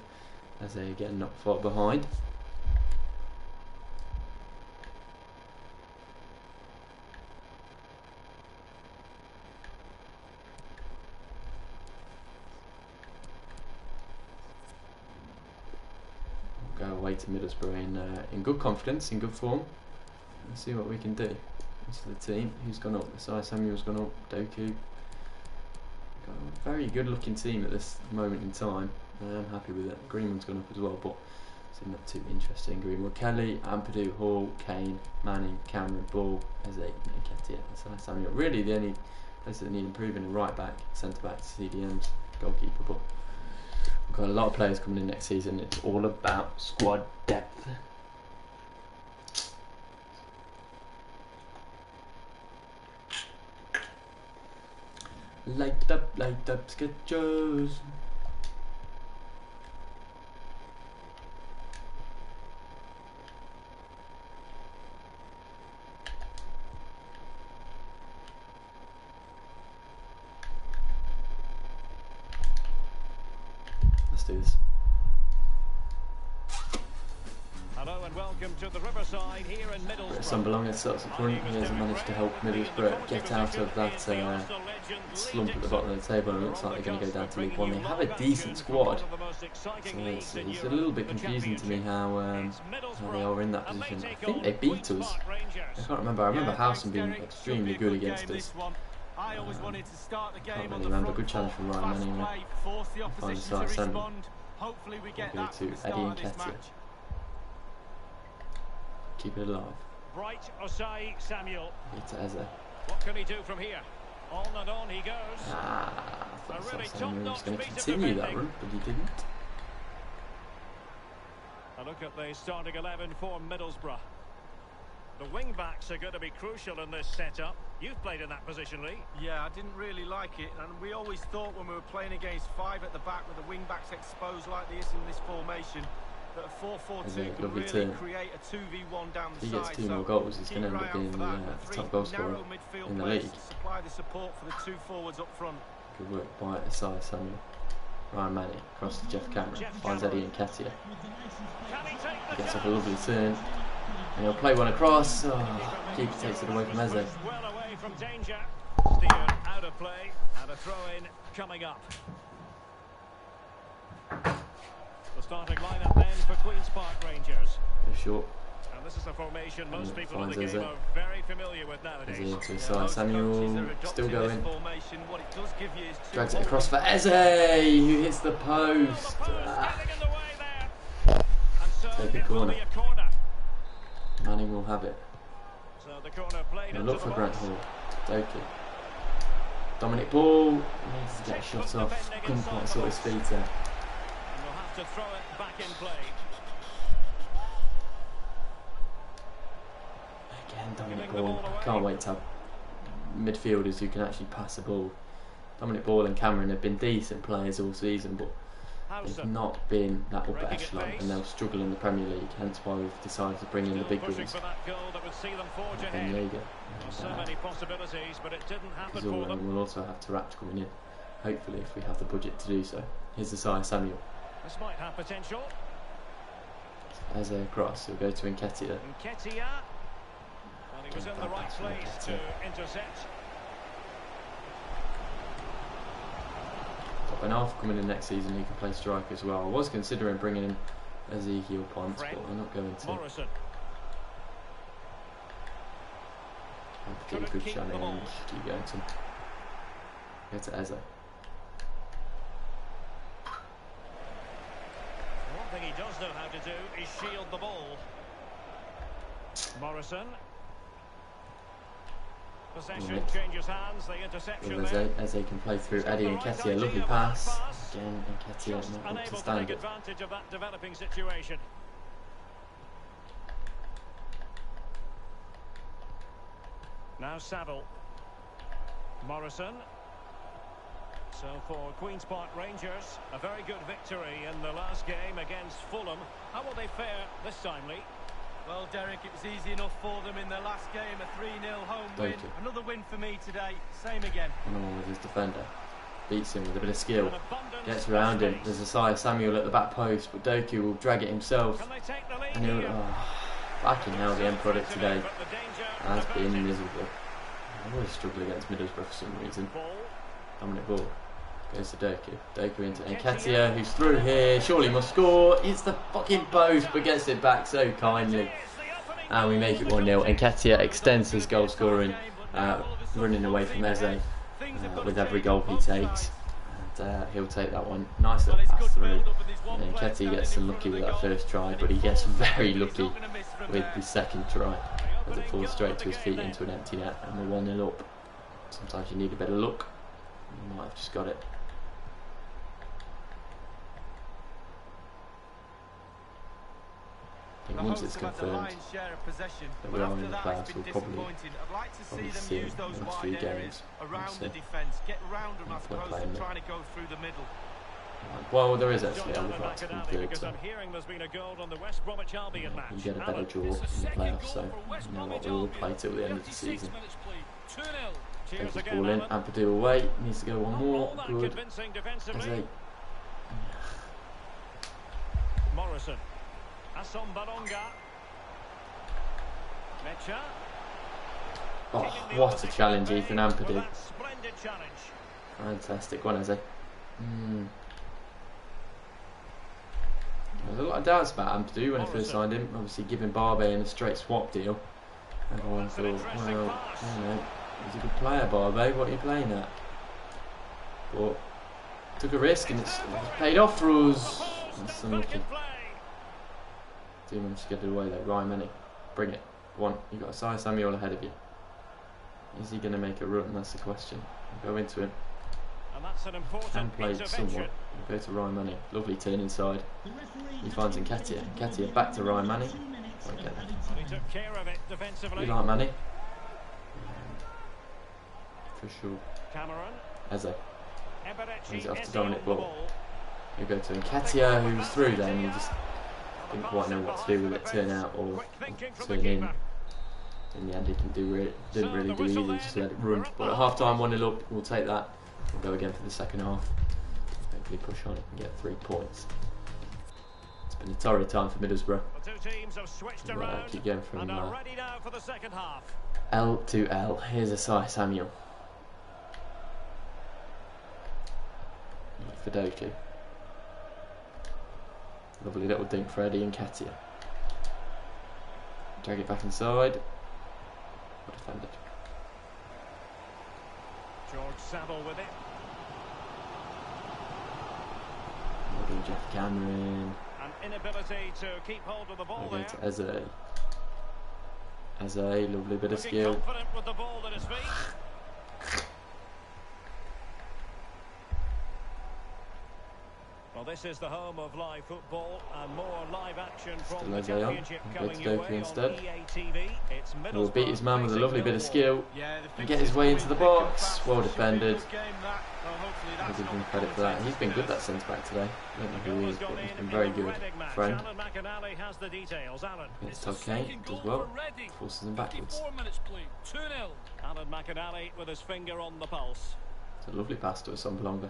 Eze again not far behind. away to Middlesbrough in good confidence, in good form. Let's see what we can do. This is the team. Who's gone up? Sai Samuel's gone up. Doku. Got a very good looking team at this moment in time. I'm happy with it. Greenwood's gone up as well, but it's not too interesting. Greenwood, Kelly, Ampadu, Hall, Kane, Manning, Cameron, Ball, Eze, Nketiah, Sai Samuel. Really the only places that need improving are right back, centre back, CDMs, goalkeeper, but we've got a lot of players coming in next season. It's all about squad depth. Light up sketches. Let's do this. Hello and welcome to the Riverside here in Middlesbrough. Sunderland starts at front. He hasn't managed to help Middlesbrough get out of that slump at the bottom of the table, and it looks like they're going to go down to League One. They have a decent squad, so it's a little bit confusing to me how they are in that position. I think they beat us. I can't remember. I remember Howson being extremely good against us. I always wanted to start the game Can't really remember. Good challenge from Ryan Manning. Force the opposition to respond. Hopefully we get that to Eddie Nketiah. Keep it alive. Bright Osai Samuel. It's Eze. What can he do from here? On and on he goes. I thought really Samuel was going to continue that run, but he didn't. A look at the starting 11 for Middlesbrough. The wing-backs are going to be crucial in this setup. You've played in that position, Lee. Yeah, I didn't really like it, and we always thought when we were playing against 5 at the back with the wing-backs exposed like this in this formation, that a 4-4-2 could really create a 2v1 down the side. If he gets 2 more goals, he's going to end up being the top goal scorer in the league. Supply the support for the 2 forwards up front. Good work by Sai Samuel. Ryan Manning across to Jeff Cameron. Finds Eddie Nketiah. He gets up a lovely turn. And he'll play one across. Oh, keeper takes it away from Eze. Well away from danger. Steered out of play, and a throw-in coming up. The starting lineup then for Queen's Park Rangers. They're short. And this is a formation most people in the game are very familiar with nowadays. Eze into Sai Samuel. Still going. Drags it across for Eze, who hits the post. Take a corner. Manning will have it. So the corner played and look for Grant Hall. Doku. Dominic Ball needs to get a shot off. Couldn't quite sort his feet in. And we'll have to throw it back in play. Again, Dominic Ball. Can't wait to have midfielders who can actually pass the ball. Dominic Ball and Cameron have been decent players all season, but they've not been that upper echelon, and they'll struggle in the Premier League, hence why we've decided to bring in the big guns. Ben Yeager. So many possibilities, but it didn't happen for them. We'll also have Tarapch coming in, hopefully, if we have the budget to do so. Here's the Sai Samuel. This might have potential. As a cross, he'll go to Nketiah. Nketiah. And he was in the right place to intercept. Ben Alf coming in next season, he can play strike as well. I was considering bringing in Ezekiel Ponce, but I'm not going to. Morrison. Get a good challenge. Keep going to. Go to Eze. One thing he does know how to do is shield the ball. Morrison. Possession changes hands, the interception there. Eze can play through Eddie Nketiah, lovely pass. Again, Nketiah not up to stand it. Advantage of that developing situation. Now Saville. Morrison. So for Queen's Park Rangers, a very good victory in the last game against Fulham. How will they fare this time, Lee? Well, Derek, it was easy enough for them in the last game, a 3-0 home win. Another win for me today, same again. With his defender. Beats him with a bit of skill. Gets around him. There's a Sai Samuel at the back post, but Doku will drag it himself. And he'll... fucking hell, the end product today has been miserable. I always struggle against Middlesbrough for some reason. Dominic Ball. Goes to Doku. Doku into Nketiah, who's through here. Surely must score. It's the fucking post, but gets it back so kindly. And we make it 1-0. Nketiah extends his goal scoring, running away from Eze with every goal he takes. And he'll take that one. Nice little pass through. And Nketiah gets unlucky with that first try, but he gets very lucky with the second try as it falls straight to his feet into an empty net, and we're 1-0 up. Sometimes you need a bit of luck. You might have just got it. I think once it's confirmed that we're on in the playoffs, we'll probably see him in the next few games. Well, there is actually a lot to conclude, so you get a better draw in the playoffs, so you know what, we will play till the end of the season. Takes his ball in, Ampadu away, needs to go one more, good. Morrison. Hassan Baronga. Mecha. Oh, what a challenge, Ethan Ampadu. Fantastic one, Eze. There was a lot of doubts about Ampadu when I first signed him. Obviously, giving Barbe in a straight swap deal. Everyone thought, well, you know, he's a good player, Barbe. What are you playing at? But took a risk and it's paid off for us. That's unlucky. Do manage to get it away though. Ryan Manning, bring it. One, you've got Isaiah Samuel ahead of you. Is he going to make a run? That's the question. We'll go into him. And that's an important played somewhat. We'll go to Ryan Manning. Lovely turn inside. He finds Nketiah. Nketiah back to Ryan Manning. He took care of it defensively. You like Manning? For sure. Cameron. Eze. He's off to Dominic Ball. You go to Nketiah, who's through then. You just didn't quite know what to do with it, turn out or turn in. In the end, he didn't really do either, he just let it run. But at half time, 1-0 up, we'll take that. We'll go again for the second half. Hopefully push on and get 3 points. It's been a torrid time for Middlesbrough. We'll keep going from L to L. Here's Isaiah Samuel. For Doku. Lovely little dink for Eddie Nketiah. Drag it back inside. Well defended. George Saville with it. Well done, Jeff Cameron. An inability to keep hold of the ball there. To Eze. Eze, lovely bit of skill. Confident with the ball at his feet. Well, this is the home of live football and more live action from the championship coming your way on EA TV. It's We'll beat his man with a lovely bit of skill and get his way into the box. Well defended. I'll give him credit for that. He's been good, that centre back today. I don't know who he is, but he's been very good. Friend. Gets Todd Kane as well. Forces him backwards. Alan McInally with his finger on the pulse. It's a lovely pass to Hassan Baronga.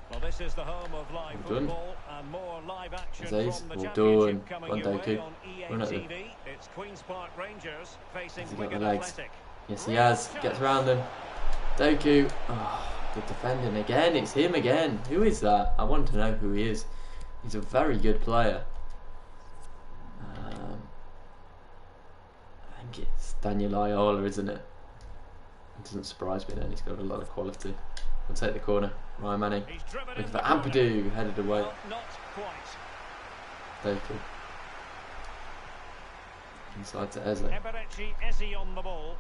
Well, this is the home of live football and more live action from the championship coming your way on EA TV. It's Queen's Park Rangers facing Wigan Athletic. Yes, he has. Gets around them. Doku. Oh, good defending again. It's him again. Who is that? I want to know who he is. He's a very good player. I think it's Daniel Ayala, isn't it? It doesn't surprise me then. He's got a lot of quality. We'll take the corner. Ryan Manning looking for Ampadu, headed away. Not quite. Doku. Inside to Eze. Eze on the ball.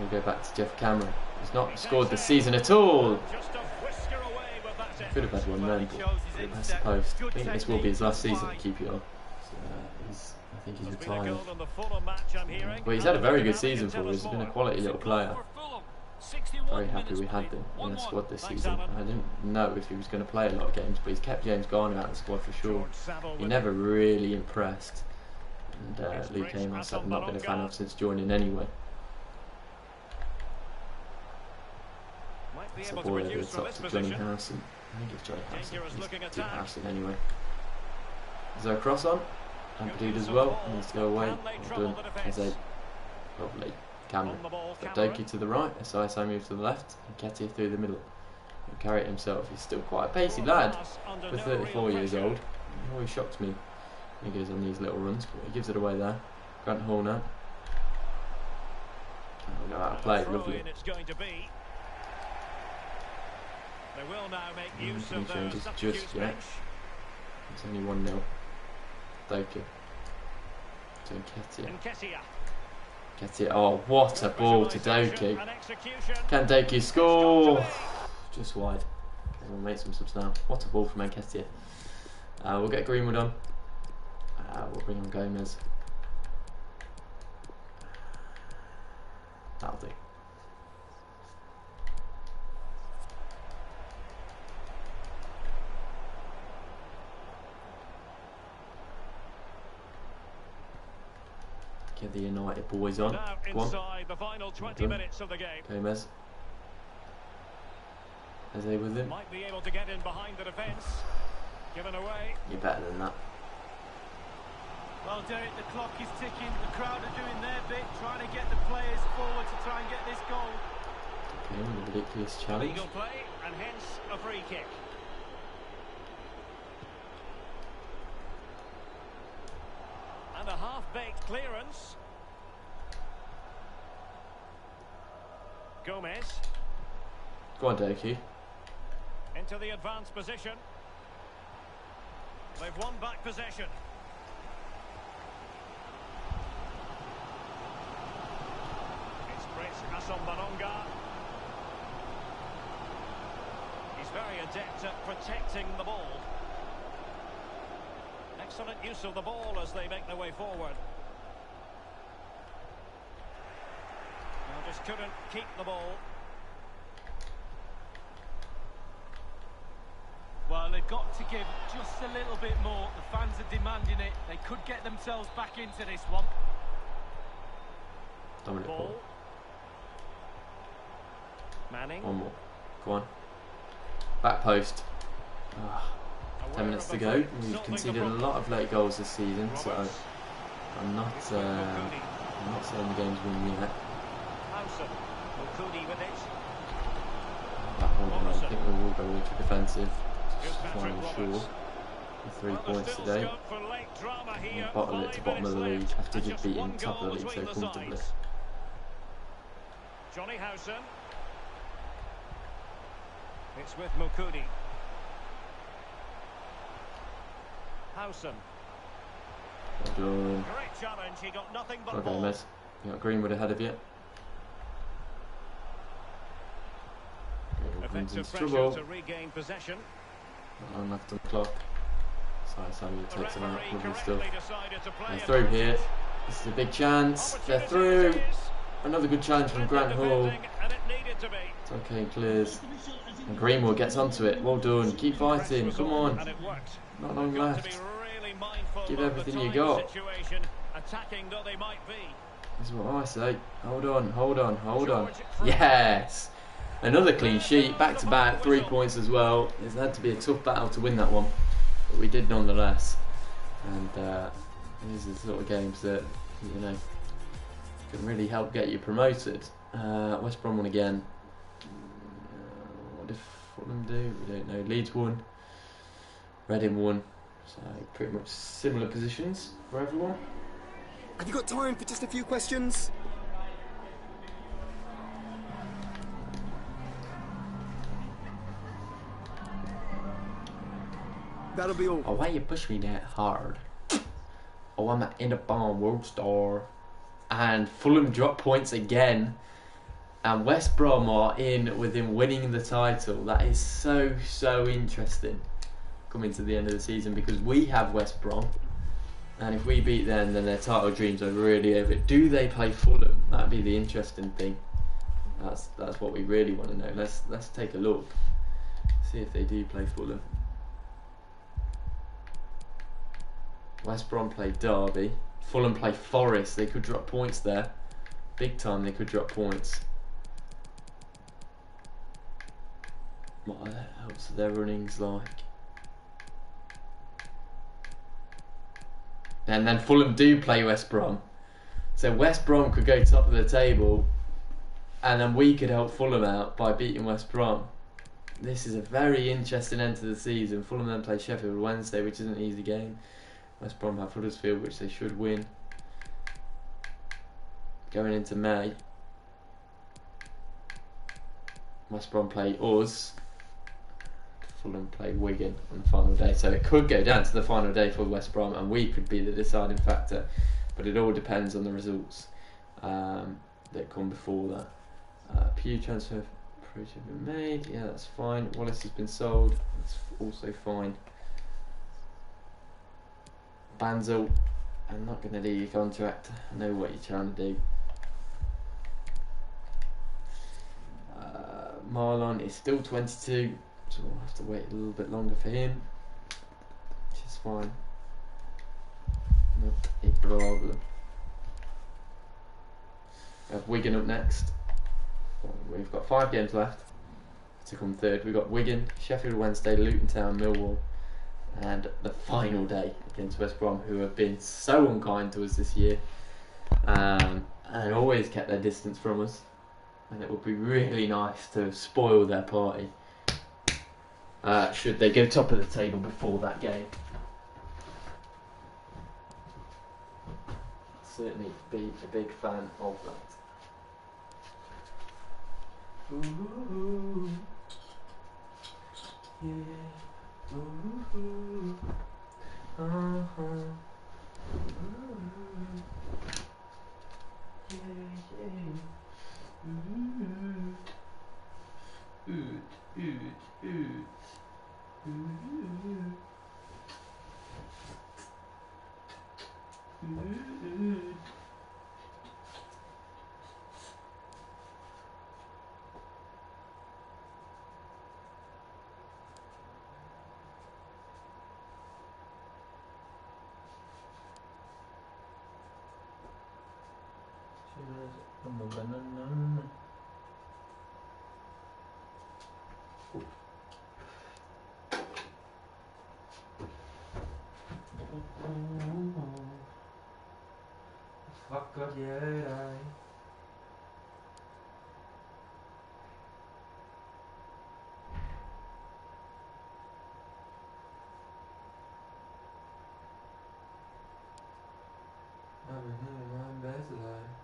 We'll go back to Jeff Cameron. He's not scored this season at all. Could have had one then, but I suppose. I think this will be his last season at QPR. I think he's retired. But he's had a very good season for us. He's been a quality little player. Very happy we had him in the squad this season. I didn't know if he was going to play a lot of games, but he's kept James Garner out of the squad for sure. He never really impressed. And Luke Amos I've not been a fan of since joining anyway. That's a boy over the top to Johnny Harrison. I think it's Johnny Harrison. He's Harrison anyway. Is there a cross on? Ampadu as well. He needs to go away. Well done. Eze. Lovely. Cameron. Doki to the right, SISI moves to the left, and Ketia through the middle. He'll carry it himself. He's still quite a pacey lad for 34 years old. He always shocks me. He goes on these little runs, but he gives it away there. Grant Hall now. Know how to play, lovely. Changes just yet. It's only 1-0. Doki. To Ketia. Ketia. Oh, what a ball to Doki. Can Doki score? Just wide. We'll make some subs now. What a ball from Ketia. We'll get Greenwood on. We'll bring on Gomez. That'll do. Get the United boys on. Go on. The final 20 minutes of the game. Gomez. Is he with him? Might be able to get in behind the defence. Given away. You're better than that. Well, Derek, the clock is ticking. The crowd are doing their bit, trying to get the players forward to try and get this goal. Okay, a ridiculous challenge. Legal play, and hence a free kick. And a half-baked clearance. Gomez. Go on, Doki. Into the advanced position. They've won back possession. It's Brice Asombanonga. He's very adept at protecting the ball. Excellent use of the ball as they make their way forward. Now just couldn't keep the ball. Well, they've got to give just a little bit more. The fans are demanding it. They could get themselves back into this one. Dominic Paul. Manning. One more. Go on. Back post. 10 minutes to go. We've conceded a lot of late goals this season, so I'm not saying the game's win yet. I think we will go ultra defensive. Just to try and ensure the 3 points today. We'll bottle it to bottom of the league after just beating top of the league so comfortably. Johnny Howson. It's with Mukudi. Howson. Well done. Great challenge. He got nothing but ball. Gomez. You got Greenwood ahead of you. Effective pressure to regain possession. Not long left on the clock. Simon takes him out. Lovely stuff. They're through here. This is a big chance. They're through. Another good challenge from Grant Hall. It's okay, clears. And Greenwood gets onto it. Well done. Keep fighting. Come on. Not long left. Give everything you got. That's what I say. Hold on, hold on, hold on. Yes! Another clean sheet, back to back, 3 points as well. It's had to be a tough battle to win that one, but we did nonetheless. And these are the sort of games that, you know, can really help get you promoted. West Brom won again. What did Fulham do? We don't know. Leeds won. Reading won. So pretty much similar positions for everyone. Have you got time for just a few questions? That'll be all. Oh, why you push me that hard? Oh, I'm an Interbound World Star. And Fulham drop points again. And West Brom are in with him winning the title. That is so, so interesting coming to the end of the season, because we have West Brom. And if we beat them, then their title dreams are really over. Do they play Fulham? That'd be the interesting thing. That's what we really want to know. Let's take a look. See if they do play Fulham. West Brom play Derby. Fulham play Forest. They could drop points there. Big time they could drop points. What else are their runnings like? And then Fulham do play West Brom. So West Brom could go top of the table, and then we could help Fulham out by beating West Brom. This is a very interesting end to the season. Fulham then play Sheffield Wednesday, which is an easy game. West Brom have Huddersfield, which they should win. Going into May, West Brom play us. Fulham play Wigan on the final day. So it could go down to the final day for West Brom, and we could be the deciding factor. But it all depends on the results that come before that. Pew transfer approach has been made. Yeah, that's fine. Wallace has been sold. That's also fine. Banzel, I'm not going to do your contract. I know what you're trying to do. Marlon is still 22, so we'll have to wait a little bit longer for him, which is fine. Not a problem. We have Wigan up next. We've got 5 games left to come third. We've got Wigan, Sheffield Wednesday, Luton Town, Millwall, and the final day against West Brom, who have been so unkind to us this year and always kept their distance from us. And it would be really nice to spoil their party should they go top of the table before that game. Certainly be a big fan of that. Ooh, yeah. Ooh, uh-huh. Ooh, yeah, yeah. Fuck God, yeah, I've been living my best life.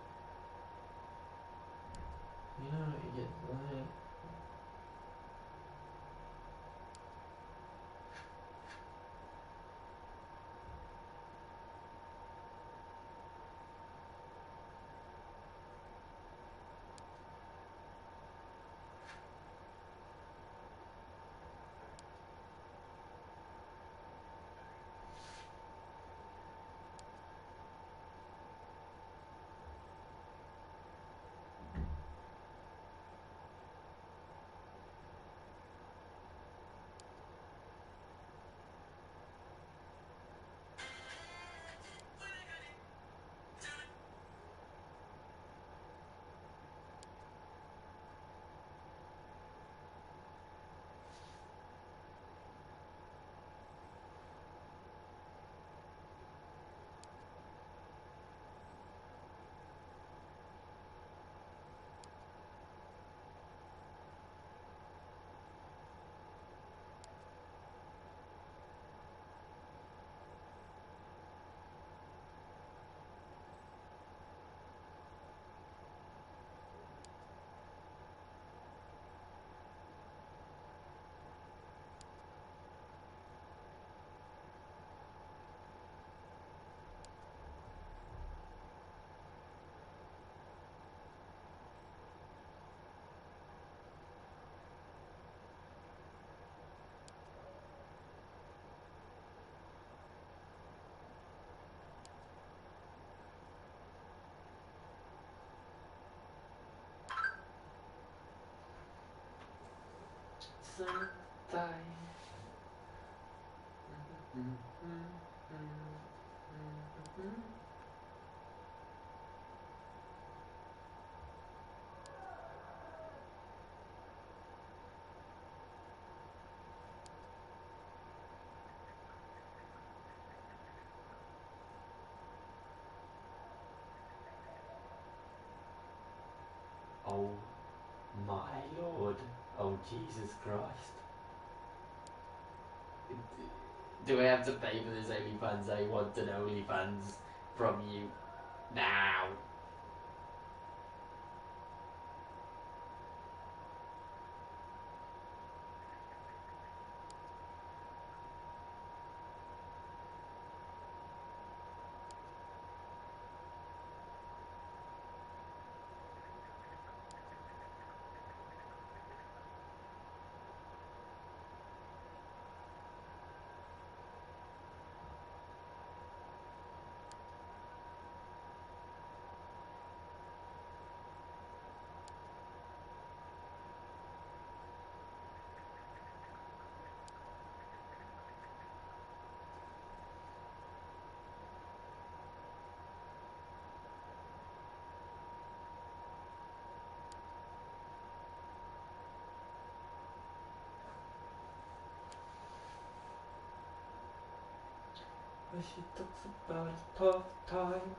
You know what you get like. Oh my lord. Oh Jesus Christ. Do I have to pay for this OnlyFans? I want an OnlyFans from you now. Where she talks about a tough time.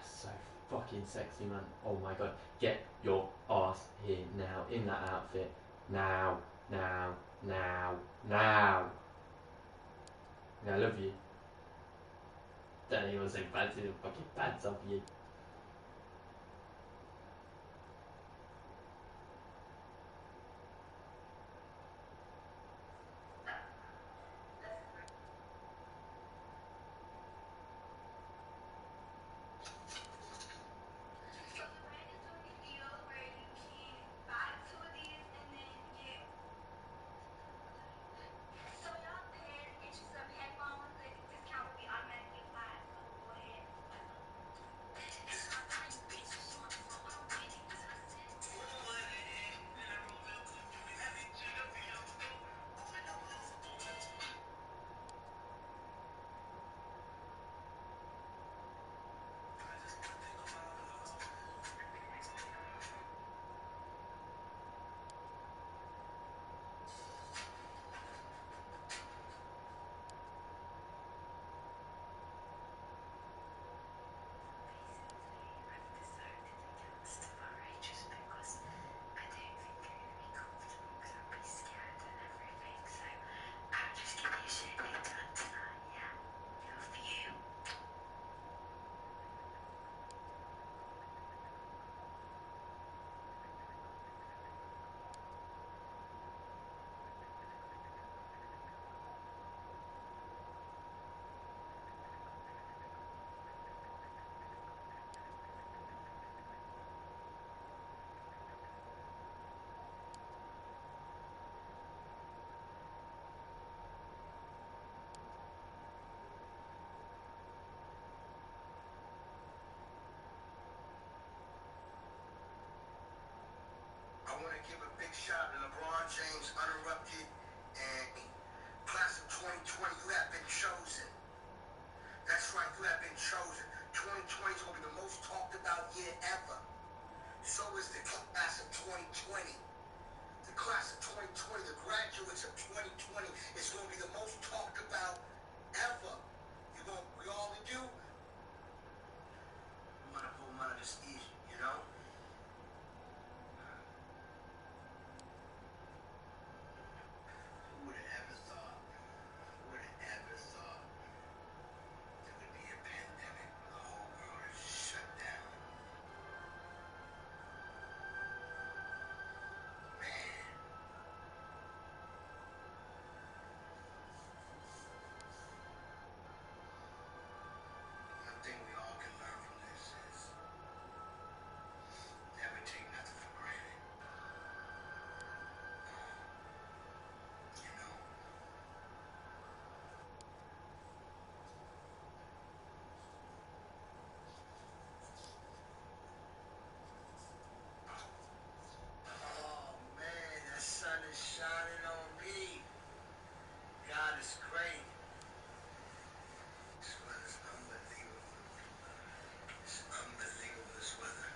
So fucking sexy, man. Oh my god. Get your ass here now in that outfit. Now. Now. Now. Now. I love you. Don't even say fancy the fucking pants off you. I want to give a big shout to LeBron James, uninterrupted, and class of 2020, you have been chosen. That's right, you have been chosen. 2020 is going to be the most talked about year ever. So is the class of 2020. The the class of 2020, the graduates of 2020, is going to be the most talked about ever. We all do. We want to pull them out of this easy, you know? Who would have ever thought? Who would have ever thought there would be a pandemic where the whole world is shut down? Man. One thing we all can learn from this is never take nothing for granted. You know? Oh man, that sun is shining on me. God is great. This weather's unbelievable. It's unbelievable, this weather.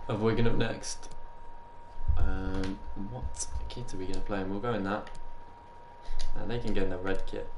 Have Wigan up next. What kit are we going to play? And we'll go in that. And they can get in the red kit.